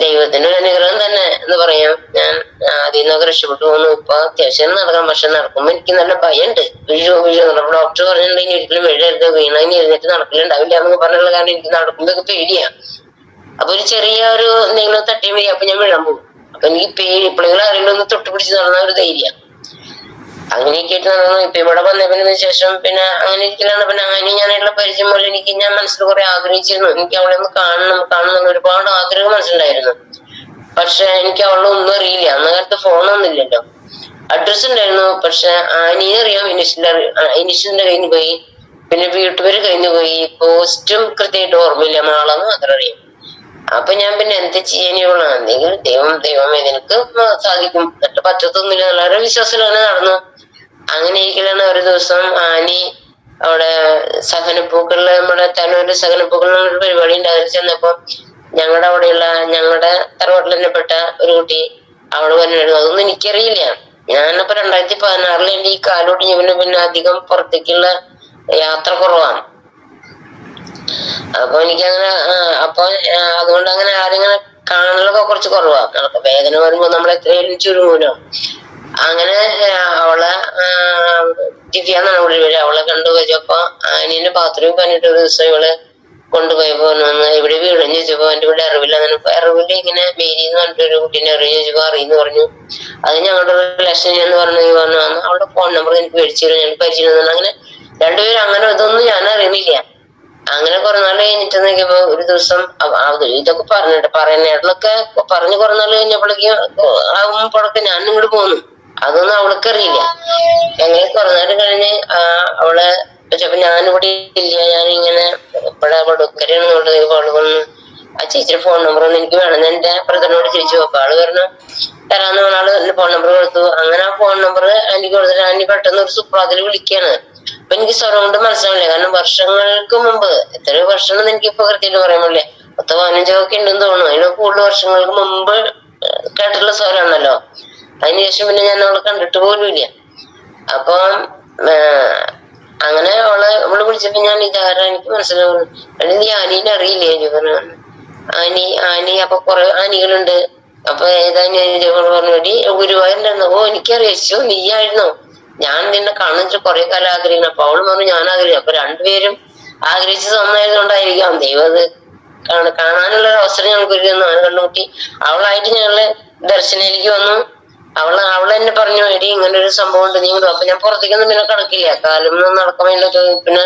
ദൈവത്തിന്റെ ഒരു അനുഗ്രഹം തന്നെ എന്ന് പറയാം. ഞാൻ ആദ്യം നിന്നൊക്കെ രക്ഷപ്പെട്ടു പോകുന്നു. ഇപ്പൊ അത്യാവശ്യം നടക്കാം. പക്ഷെ നടക്കുമ്പോ എനിക്ക് നല്ല ഭയമുണ്ട്. വീഴോ ഡോക്ടർ പറഞ്ഞിട്ടുണ്ടെങ്കിൽ ഒരിക്കലും വീഴരുത്, വീണതിന് എഴുന്നേറ്റ് നടക്കലുണ്ടാവില്ല എന്നൊക്കെ പറഞ്ഞുള്ള കാരണം എനിക്ക് നടക്കുമ്പോ പേടിയാ. അപ്പൊ ഒരു ചെറിയ ഒരു എന്തെങ്കിലും തട്ടിയും വരിക, അപ്പൊ ഞാൻ വീഴാൻ പോകും. അപ്പൊ എനിക്ക് പേടി, ഇപ്പോഴെങ്കിലും ആരെങ്കിലും ഒന്ന് തൊട്ടുപിടിച്ച് നടന്ന ഒരു ധൈര്യം. അങ്ങനെയൊക്കെ ആയിട്ട് നടന്നു. ഇപ്പൊ ഇവിടെ വന്നതിന് ശേഷം പിന്നെ അങ്ങനെ ഇരിക്കലാണ്. പിന്നെ അങ്ങനെ ഞാനുള്ള പരിചയം പോലെ ഞാൻ മനസ്സിൽ കുറെ ആഗ്രഹിച്ചിരുന്നു. എനിക്ക് അവളെ ഒന്ന് കാണണം ഒരുപാട് ആഗ്രഹം മനസ്സിലുണ്ടായിരുന്നു. പക്ഷെ എനിക്ക് അവളെ ഒന്നും അറിയില്ല. അന്ന കാലത്ത് ഫോണൊന്നും ഇല്ലല്ലോ. അഡ്രസ് ഉണ്ടായിരുന്നു, പക്ഷെ ആനിയെ അറിയാം, ഇനിഷ്യലിന്റെ കഴിഞ്ഞു പോയി, പിന്നെ വീട്ടുപേര് കഴിഞ്ഞു പോയി, പോസ്റ്റും കൃത്യമായിട്ട് ഓർമ്മയില്ല, മാളെന്ന് മാത്രം അറിയാം. അപ്പൊ ഞാൻ പിന്നെ എന്ത് ചെയ്യാനുള്ള എന്തെങ്കിലും ദൈവം ഇതിനക്ക് സാധിക്കും, എന്നിട്ട് പറ്റത്തൊന്നുമില്ല വളരെ വിശ്വാസത്തിലാണ് നടന്നു. അങ്ങനെ ഇരിക്കലാണ് ഒരു ദിവസം ആനി അവിടെ സഹനപ്പൂക്കളില്, നമ്മുടെ തലൂര് സഹനപ്പൂക്കളിൽ ഒരു പരിപാടി ഉണ്ട്. അതിൽ ചെന്നപ്പോ ഞങ്ങളുടെ തറവാട്ടിൽ തന്നെ പെട്ട ഒരു കുട്ടി അവള് പറഞ്ഞിരുന്നു. അതൊന്നും എനിക്കറിയില്ല. ഞാനിപ്പോ 2016 എന്റെ ഈ കാലൊടിഞ്ഞ പിന്നെ അധികം പുറത്തേക്കുള്ള യാത്ര കുറവാണ്. അപ്പൊ എനിക്കങ്ങനെ അതുകൊണ്ട് അങ്ങനെ ആരെങ്ങനെ കാണലൊക്കെ കുറച്ച് കുറവാ. നമുക്ക് വേദന വരുമ്പോ നമ്മൾ എത്രയും ചുരുങ്ങൂലോ. അങ്ങനെ അവളെ ദിവ്യ എന്നാണ് വിളി വരിക. അവളെ കണ്ടുപോയപ്പോ ആനിന്റെ ബാത്റൂമിൽ പറഞ്ഞിട്ട് ഒരു ദിവസം ഇവള് കൊണ്ടുപോയപ്പോ ഇവിടെ വീണെന്ന് ചോദിച്ചപ്പോ എന്റെ ഇവിടെ അറിവില്ല. അറിവില്ല ഇങ്ങനെ മേരി എന്ന് പറഞ്ഞിട്ട് ഒരു കുട്ടീനെ അറിഞ്ഞു ചോദിച്ചപ്പോ അറിയുന്നു പറഞ്ഞു. അത് ഞങ്ങളുടെ റിലേഷൻ എന്ന് പറഞ്ഞു അവളുടെ ഫോൺ നമ്പർ എനിക്ക് മേടിച്ചു തരും, ഞാൻ പരിചയം. അങ്ങനെ രണ്ടുപേരും അങ്ങനെ ഇതൊന്നും ഞാൻ അറിയുന്നില്ല. അങ്ങനെ കുറെ നാൾ കഴിഞ്ഞിട്ട് നോക്കിയപ്പോ ഒരു ദിവസം ഇതൊക്കെ പറയുന്നതൊക്കെ പറഞ്ഞു കുറെ നാൾ കഴിഞ്ഞപ്പോഴേക്കും ആകുമ്പോഴൊക്കെ ഞാൻ ഇങ്ങോട്ട് പോന്നു. അതൊന്നും അവൾക്കറിയില്ല. ഞങ്ങൾ കുറെ നേരം കഴിഞ്ഞ് അവളെ വെച്ചപ്പോ ഞാനിവിടെ ഇല്ല, ഞാനിങ്ങനെ ഇവിടെ വടുക്കരയാണെന്നുള്ളത് അവള് വന്നു. ആ ചേച്ചിയുടെ ഫോൺ നമ്പർ ഒന്നും എനിക്ക് വേണം, എന്റെ ബ്രദറിനോട് ചോദിച്ചു. അപ്പൊ ആള് പറഞ്ഞു തരാന്ന് പറഞ്ഞാള് ഫോൺ നമ്പർ കൊടുത്തു. അങ്ങനെ ആ ഫോൺ നമ്പർ എനിക്ക് കൊടുത്തിട്ട് ആന്റി പെട്ടെന്ന് ഒരു സുപ്രാതിൽ വിളിക്കാണ്. അപ്പൊ എനിക്ക് സ്വരം കൊണ്ട് മനസ്സിലാവില്ല, കാരണം വർഷങ്ങൾക്ക് മുമ്പ് എത്രയോ വർഷം എനിക്കിപ്പോ കൃത്യമായിട്ട് പറയാൻ പറ്റില്ലേ, 10-15 ഒക്കെ ഉണ്ടെന്ന് തോന്നുന്നു. അതിന് കൂടുതൽ വർഷങ്ങൾക്ക് മുമ്പ് കേട്ടിട്ടുള്ള സ്വരമാണല്ലോ. അതിനുശേഷം പിന്നെ ഞാൻ അവളെ കണ്ടിട്ട് പോലും ഇല്ല. അപ്പൊ അങ്ങനെ അവള് വിളിച്ചപ്പോ ഞാൻ ഇതാരാ എനിക്ക് മനസ്സിലാവുന്നു. നീ ആനീനെ അറിയില്ലേ പറഞ്ഞു. ആനി അപ്പൊ കുറെ ആനികളുണ്ട്. അപ്പൊ ഏതാ പറഞ്ഞു ഗുരുവായൂരുണ്ടായിരുന്നു. ഓ എനിക്കറിയിച്ചു, നീയായിരുന്നോ? ഞാൻ നിന്നെ കാണുന്നിട്ട് കുറെ കാലം ആഗ്രഹിക്കണം. അപ്പൊ അവള് പറഞ്ഞു ഞാൻ ആഗ്രഹിക്കും. അപ്പൊ രണ്ടുപേരും ആഗ്രഹിച്ചത് ഒന്നായതുകൊണ്ടായിരിക്കാം ദൈവം അത് കാണാനുള്ള ഒരു അവസരം ഞങ്ങൾക്ക് ഒരു കണ്ടുമുട്ടി. അവളായിട്ട് ഞങ്ങള് ദർശനയിലേക്ക് വന്നു. അവള് എന്നെ പറഞ്ഞു എടി ഇങ്ങനെ ഒരു സംഭവം ഉണ്ട്, നീ. അപ്പൊ ഞാൻ പുറത്തേക്കൊന്നും പിന്നെ കടക്കില്ല, കാലൊന്നും നടക്കാൻ വേണ്ടി. പിന്നെ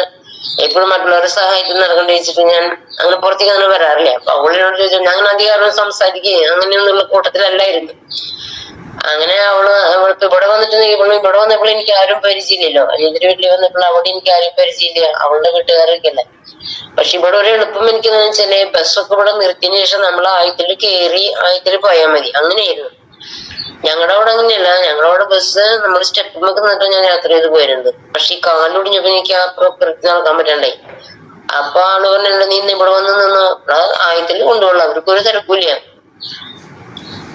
എപ്പോഴും മറ്റുള്ളവരെ സഹായിക്കും നടക്കേണ്ടി വെച്ചിട്ട് ഞാൻ അങ്ങനെ പുറത്തേക്ക് അങ്ങനെ വരാറില്ല. അപ്പൊ അവളിനോട് ചോദിച്ചു, ഞങ്ങൾ അധികാരം സംസാരിക്കുകയും അങ്ങനെയൊന്നുള്ള കൂട്ടത്തിലല്ലായിരുന്നു. അങ്ങനെ അവളിപ്പോ ഇവിടെ വന്നിട്ട് ഇവിടെ വന്നപ്പോൾ എനിക്ക് ആരും പരിചയമില്ലല്ലോ. അനിയത്തിന്റെ വീട്ടിൽ വന്നപ്പോൾ അവിടെ എനിക്ക് ആരും പരിചയമില്ല, അവളുടെ വീട്ടുകാരൊക്കെ അല്ലേ. പക്ഷെ ഇവിടെ ഒരു എളുപ്പം എനിക്കെന്ന് വെച്ചാല് ബസ്സൊക്കെ ഇവിടെ നിർത്തിയതിനു ശേഷം നമ്മൾ ആയത്തിൽ കയറി ആയത്തിൽ പോയാൽ മതി, അങ്ങനെയായിരുന്നു. ഞങ്ങളുടെ അവിടെ അങ്ങനെയല്ല. ഞങ്ങളുടെ അവിടെ ബസ് നമ്മൾ സ്റ്റെപ്പിലൊക്കെ നിന്നിട്ട് ഞാൻ യാത്ര ചെയ്ത് പോയിരുന്നത്. പക്ഷെ ഈ കാലൊടിഞ്ഞപ്പോ എനിക്ക് ആ പ്രകൃതി നടക്കാൻ പറ്റണ്ടേ. അപ്പൊ ആള് പറഞ്ഞിട്ടുണ്ട് നീ ഇവിടെ വന്ന് നിന്ന് ആയത്തിൽ കൊണ്ടുപോകണം, അവർക്കൊരു തിരക്കൂല.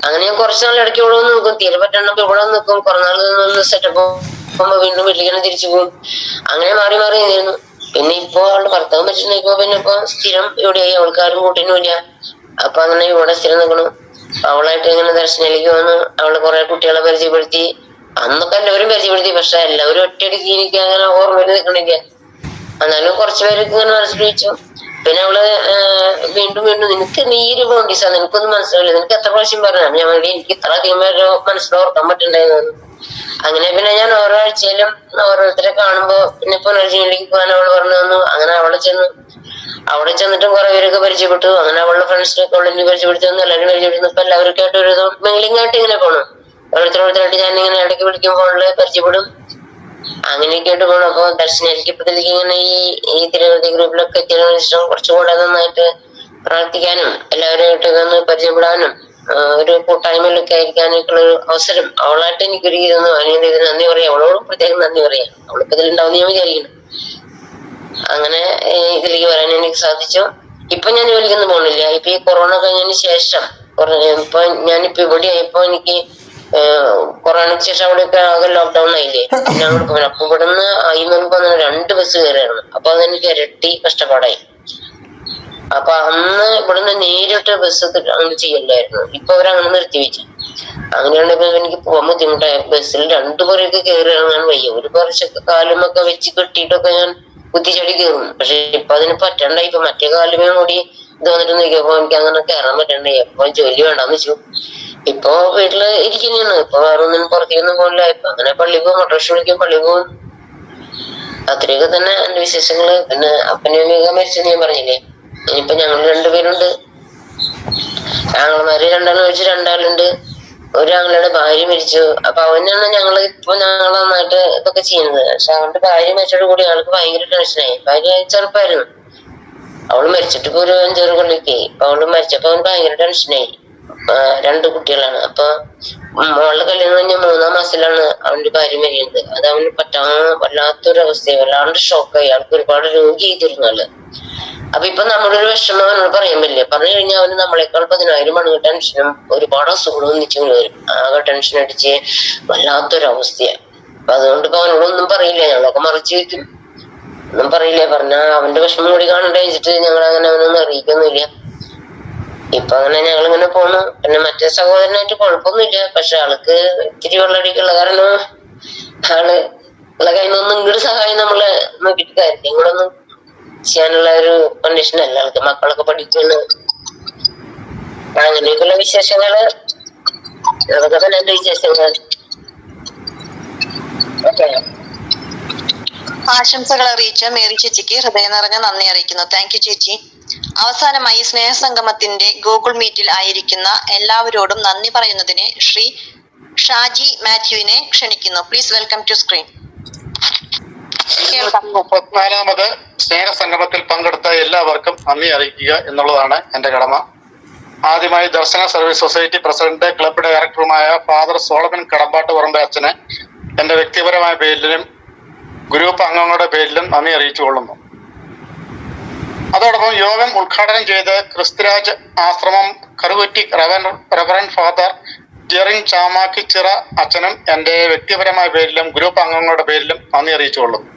അങ്ങനെ ഞാൻ കുറച്ച് നാൾ ഇടയ്ക്ക് ഇവിടെ വന്ന് നിൽക്കും, തീരെ പറ്റണ്ടപ്പോ ഇവിടെ വന്ന് നിൽക്കും. കുറെ നാൾ നിന്ന് സെറ്റപ്പ് ആകുമ്പോ വീണ്ടും വീട്ടിലേക്ക് തിരിച്ചു പോകും. അങ്ങനെ മാറി മാറി നിന്നിരുന്നു. പിന്നെ ഇപ്പൊ അവളുടെ ഭർത്താവ് മരിച്ചിട്ടുണ്ടെങ്കിൽ പിന്നെ ഇപ്പൊ സ്ഥിരം ഇവിടെയായി, അവൾക്കാരും കൂട്ടിനും ഇല്ല. അപ്പൊ അങ്ങനെ ഇവിടെ സ്ഥിരം നിൽക്കണം. അവളായിട്ട് ഇങ്ങനെ ദർശനയിലേക്ക് വന്നു. അവള് കുറെ കുട്ടികളെ പരിചയപ്പെടുത്തി. അന്നൊക്കെ എല്ലാവരും പരിചയപ്പെടുത്തി, പക്ഷെ എല്ലാവരും ഒറ്റയടിക്ക് എനിക്ക് അങ്ങനെ ഓർമ്മയിൽ നിൽക്കണില്ല. എന്നാലും കുറച്ചുപേർക്ക് ഇങ്ങനെ മനസ്സിലാച്ചു. പിന്നെ അവള് വീണ്ടും നിനക്ക് നീ ഒരു ബോണ്ടീസാ, നിനക്കൊന്നും മനസ്സിലാവില്ല, നിനക്ക് എത്ര പ്രാവശ്യം പറഞ്ഞു ഞാൻ വേണ്ടി എനിക്ക് ഇത്ര അധികം പേര് മനസ്സിലോർക്കാൻ പറ്റുന്നുണ്ടായിരുന്നു. അങ്ങനെ പിന്നെ ഞാൻ ഓരോ ആഴ്ചയിലും ഓരോരുത്തരെ കാണുമ്പോ പിന്നെ പുനർജീവനിലേക്ക് പോകാൻ അവള് പറഞ്ഞു തന്നു. അങ്ങനെ അവിടെ ചെന്നിട്ടും കുറെ പേരൊക്കെ പരിചയപ്പെട്ടു. അങ്ങനെ അവളുടെ ഫ്രണ്ട്സിനൊക്കെ അവളെന്നെ പരിചയപ്പെടുത്തി തന്നു, എല്ലാവരും പരിചയപ്പെടുന്നു. ഇപ്പൊ എല്ലാവർക്കും ആയിട്ട് ഒരു മെയിലിംഗ് ആയിട്ട് ഇങ്ങനെ പോകണം. ഓരോരുത്തരായിട്ട് ഞാൻ ഇങ്ങനെ ഇടയ്ക്ക് വിളിക്കും, ഫോണില് പരിചയപ്പെടും, അങ്ങനെയൊക്കെ ആയിട്ട് പോകണം. അപ്പൊ ദർശനയിലേക്ക് ഇപ്പത്തേക്ക് ഇങ്ങനെ ഈ തിരുവനന്തപുരം ഗ്രൂപ്പിലൊക്കെ എത്തിയതിനു ശേഷം കുറച്ചുകൂടെ നന്നായിട്ട് പ്രാർത്ഥിക്കാനും എല്ലാവരുമായിട്ട് ഒന്ന് പരിചയപ്പെടാനും ഒരു കൂട്ടായ്മയിലൊക്കെ ആയിരിക്കാനൊക്കെ ഒരു അവസരം അവളായിട്ട് എനിക്കൊരു ഇതൊന്നും അതിന് ഇതിന് നന്ദി പറയാം. അവളോടും പ്രത്യേകം നന്ദി പറയാം. അവളിപ്പോ ഇതിലുണ്ടാവും ഞാൻ വിചാരിക്കണം. അങ്ങനെ ഇതിലേക്ക് വരാൻ എനിക്ക് സാധിച്ചു. ഇപ്പൊ ഞാൻ ജോലിക്കൊന്നും പോകണില്ല. ഇപ്പൊ ഈ കൊറോണ കഴിഞ്ഞതിന് ശേഷം ഇപ്പൊ ഞാനിപ്പോ ഇവിടെ ആയപ്പോ എനിക്ക് കൊറോണയ്ക്ക് ശേഷം അവിടെയൊക്കെ ആകെ ലോക്ക്ഡൌൺ ആയില്ലേ. പിന്നെ അങ്ങോട്ട് പോകാൻ അപ്പൊ ഇവിടുന്ന് ഈ നമുക്ക് 2 ബസ് കയറിയായിരുന്നു. അപ്പൊ അതെനിക്ക് ഇരട്ടി കഷ്ടപ്പാടായി. അപ്പൊ അന്ന് ഇവിടുന്ന് നേരിട്ട് ബസ് അങ്ങനെ ചെയ്യണ്ടായിരുന്നു. ഇപ്പൊ അവരങ്ങനെ നിർത്തിവെച്ചു. അങ്ങനെയാണ് ഇപ്പൊ എനിക്ക് പോകാൻ ബുദ്ധിമുട്ടായി. ബസ്സിൽ 2 പേരൊക്കെ കയറി ഇറങ്ങാൻ വയ്യ. ഒരു കുറച്ചൊക്കെ കാലുമൊക്കെ വെച്ച് കെട്ടിയിട്ടൊക്കെ ഞാൻ കുത്തിച്ചെടി കയറും. പക്ഷെ ഇപ്പൊ അതിന് പറ്റണ്ടായി. ഇപ്പൊ മറ്റേ കാലുമേ കൂടി ഇത് വന്നിട്ട് നോക്കിയപ്പോ എനിക്ക് അങ്ങനെ കയറാൻ പറ്റണ്ടായി. അപ്പൊ ജോലി വേണ്ടാന്ന് വെച്ചു. ഇപ്പൊ വീട്ടില് ഇരിക്കുന്നതാണ്. ഇപ്പൊ വേറെ ഒന്നിനും പുറത്തേക്കൊന്നും പോകില്ല. ഇപ്പൊ അങ്ങനെ പള്ളി പോകും, ഓട്ടോറിക്ഷ വിളിക്കും, പള്ളി പോകും. അത്രയൊക്കെ തന്നെ എന്റെ വിശേഷങ്ങള്. പിന്നെ അപ്പനെയൊക്കെ മരിച്ചെന്ന് ഞാൻ പറഞ്ഞില്ലേ. ഇനിയിപ്പൊ ഞങ്ങൾ 2 പേരുണ്ട്. ആങ്ങളമാര് 2 ഒഴിച്ച് 2 ഒരാങ്ങളുടെ ഭാര്യ മരിച്ചു. അപ്പൊ അവനാണ് ഞങ്ങള് നന്നായിട്ട് ഇതൊക്കെ ചെയ്യുന്നത്. പക്ഷെ അവന്റെ ഭാര്യ മരിച്ചോട് കൂടി ആൾക്ക് ഭയങ്കര ടെൻഷനായി. ഭാര്യ ചെറുപ്പായിരുന്നു. അവള് മരിച്ചിട്ട് ഇപ്പൊ ഒരു 5-6 കൊല്ലൊക്കെയായി. അപ്പൊ അവള് മരിച്ചപ്പോ അവന് ഭയങ്കര ടെൻഷനായി. 2 കുട്ടികളാണ്. അപ്പൊ മോളുടെ കല്യാണം കഴിഞ്ഞ 3-ാം മാസത്തിലാണ് അവന്റെ ഭാര്യ മരിയുന്നത്. അത് അവന് വല്ലാത്തൊരവസ്ഥയായി. വല്ലാണ്ട് ഷോക്കായി. ആൾക്ക് ഒരുപാട് രോഗി ചെയ്തിരുന്നാല്. അപ്പൊ ഇപ്പൊ നമ്മുടെ ഒരു വിഷമം അവനോട് പറയാൻ പറ്റില്ല. പറഞ്ഞു കഴിഞ്ഞാൽ അവന് നമ്മളെക്കാൾ 10,000 മടങ്ങ് ടെൻഷനും ഒരുപാട് അസുഖങ്ങളും ഒന്നിച്ചു വരും. ആകെ ടെൻഷൻ അടിച്ച് വല്ലാത്തൊരവസ്ഥയാ. അപ്പൊ അതുകൊണ്ട് ഇപ്പൊ അവനോടൊന്നും പറയില്ല. ഞങ്ങളൊക്കെ മറിച്ച് വെക്കും. ഒന്നും പറയില്ല. പറഞ്ഞാ അവന്റെ വിഷമം കൂടി കാണണ്ട വെച്ചിട്ട് ഞങ്ങൾ അങ്ങനെ അവനൊന്നും അറിയിക്കൊന്നുമില്ല. ഇപ്പൊ അങ്ങനെ ഞങ്ങളിങ്ങനെ പോണു. പിന്നെ മറ്റേ സഹോദരനായിട്ട് കുഴപ്പമൊന്നുമില്ല. പക്ഷെ ആൾക്ക് ഇത്തിരി വെള്ളടിക്കുള്ള കാരണം ആള് ഉള്ള കയ്യിൽ നിന്നൊന്നും ഇങ്ങോട്ട് സഹായം നമ്മള് നോക്കിയിട്ട് കാര്യമില്ല. ഇങ്ങോട്ടൊന്നും ചെയ്യാനുള്ള ഒരു കണ്ടീഷൻ അല്ല ആൾക്ക്. മക്കളൊക്കെ പഠിക്കുന്നു. അങ്ങനെയൊക്കെയുള്ള വിശേഷങ്ങള്. അതൊക്കെ തന്നെ എന്റെ വിശേഷങ്ങൾ. ഓക്കെ. ആശംസകൾ അറിയിച്ച മേരി ചേച്ചിക്ക് ഹൃദയം നിറഞ്ഞ നന്ദി അറിയിക്കുന്നു. താങ്ക് യു ചേച്ചി. അവസാനമായി സ്നേഹസംഗമത്തിന്റെ ഗൂഗിൾ മീറ്റിൽ ആയിരിക്കുന്ന എല്ലാവരോടും നന്ദി പറയുന്നതിന് ശ്രീ ഷാജി മാത്യുവിനെ ക്ഷണിക്കുന്നു. Please welcome to screen. 34ാമത് സ്നേഹസംഗമത്തിൽ പങ്കെടുത്ത എല്ലാവർക്കും നന്ദി അറിയിക്കുക എന്നുള്ളതാണ് എന്റെ കടമ. ആദ്യമായി Darshana service society president, club ഡയറക്ടറുമായ ഫാദർ സോളമൻ കടമ്പാട്ട് പറമ്പ് അച്ഛന് എന്റെ വ്യക്തിപരമായ പേരിലും ഗ്രൂപ്പ് അംഗങ്ങളുടെ പേരിലും നന്ദി അറിയിച്ചുകൊള്ളുന്നു. അതോടൊപ്പം യോഗം ഉദ്ഘാടനം ചെയ്ത് ക്രിസ്തുരാജ് ആശ്രമം കറുകുറ്റി റവറൻ ഫാദർ ജെറിൻ ചാമാക്കിച്ചിറ അച്ഛനും എന്റെ വ്യക്തിപരമായ പേരിലും ഗ്രൂപ്പ് അംഗങ്ങളുടെ പേരിലും നന്ദി അറിയിച്ചുകൊള്ളുന്നു.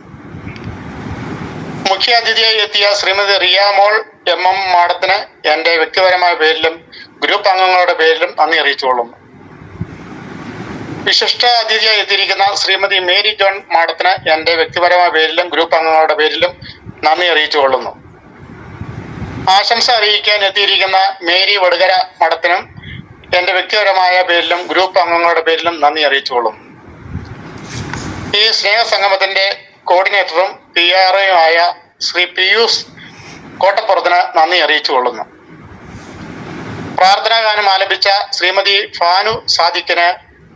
മുഖ്യ അതിഥിയായി എത്തിയ ശ്രീമതി റിയാമോൾ MM മാഡത്തിന് എന്റെ വ്യക്തിപരമായ പേരിലും ഗ്രൂപ്പ് അംഗങ്ങളുടെ പേരിലും നന്ദി അറിയിച്ചുകൊള്ളുന്നു. വിശിഷ്ട അതിഥിയായി എത്തിയിരിക്കുന്ന ശ്രീമതി മേരി ജോൺ മാഡത്തിന് എന്റെ വ്യക്തിപരമായ പേരിലും ഗ്രൂപ്പ് അംഗങ്ങളുടെ പേരിലും നന്ദി അറിയിച്ചുകൊള്ളുന്നു. ആശംസ അറിയിക്കാൻ എത്തിയിരിക്കുന്ന മേരി വടുകര മഠത്തിനും എന്റെ വ്യക്തിപരമായ പേരിലും ഗ്രൂപ്പ് അംഗങ്ങളുടെ പേരിലും നന്ദി അറിയിച്ചുകൊള്ളുന്നു. ഈ സ്നേഹസംഗമത്തിന്റെ കോർഡിനേറ്ററും PRO ആയ ശ്രീ പിയൂസ് കോട്ടപ്പുറത്തിന് നന്ദി അറിയിച്ചുകൊള്ളുന്നു. പ്രാർത്ഥനാ ഗാനം ആലപിച്ച ശ്രീമതി ഫാനു സാദിഖിന്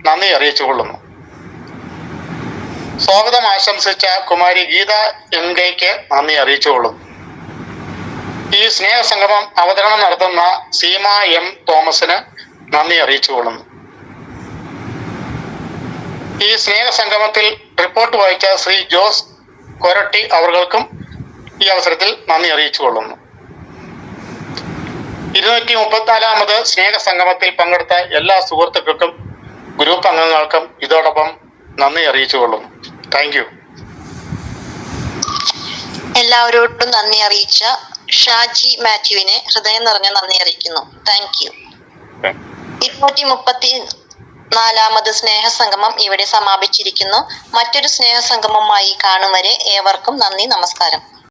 നന്ദി അറിയിച്ചുകൊള്ളുന്നു. സ്വാഗതം ആശംസിച്ച കുമാരി ഗീത MKക്ക് നന്ദി അറിയിച്ചുകൊള്ളുന്നു. ഈ സ്നേഹസംഗമം അവതരണം നടത്തുന്ന സീമ M തോമസിന് നന്ദി അറിയിച്ചുകൊള്ളുന്നു. ഈ സ്നേഹസംഗമത്തിൽ റിപ്പോർട്ട് വായിച്ച ശ്രീ ജോസ് കൊരട്ടി അവർക്കും ഈ അവസരത്തിൽ നന്ദി അറിയിച്ചുകൊള്ളുന്നു. 234ാമത് സ്നേഹസംഗമത്തിൽ പങ്കെടുത്ത എല്ലാ സുഹൃത്തുക്കൾക്കും ഗ്രൂപ്പ് അംഗങ്ങൾക്കും ഇതോടൊപ്പം നന്ദി അറിയിച്ചുകൊള്ളുന്നു. Thank you. എല്ലാവരോടും നന്ദി അറിയിച്ച ഷാജി മാത്യുവിനെ ഹൃദയം നിറഞ്ഞ നന്ദി അറിയിക്കുന്നു. Thank U. 234ാമത് സ്നേഹസംഗമം ഇവിടെ സമാപിച്ചിരിക്കുന്നു. മറ്റൊരു സ്നേഹസംഗമമായി കാണും വരെ ഏവർക്കും നന്ദി, നമസ്കാരം.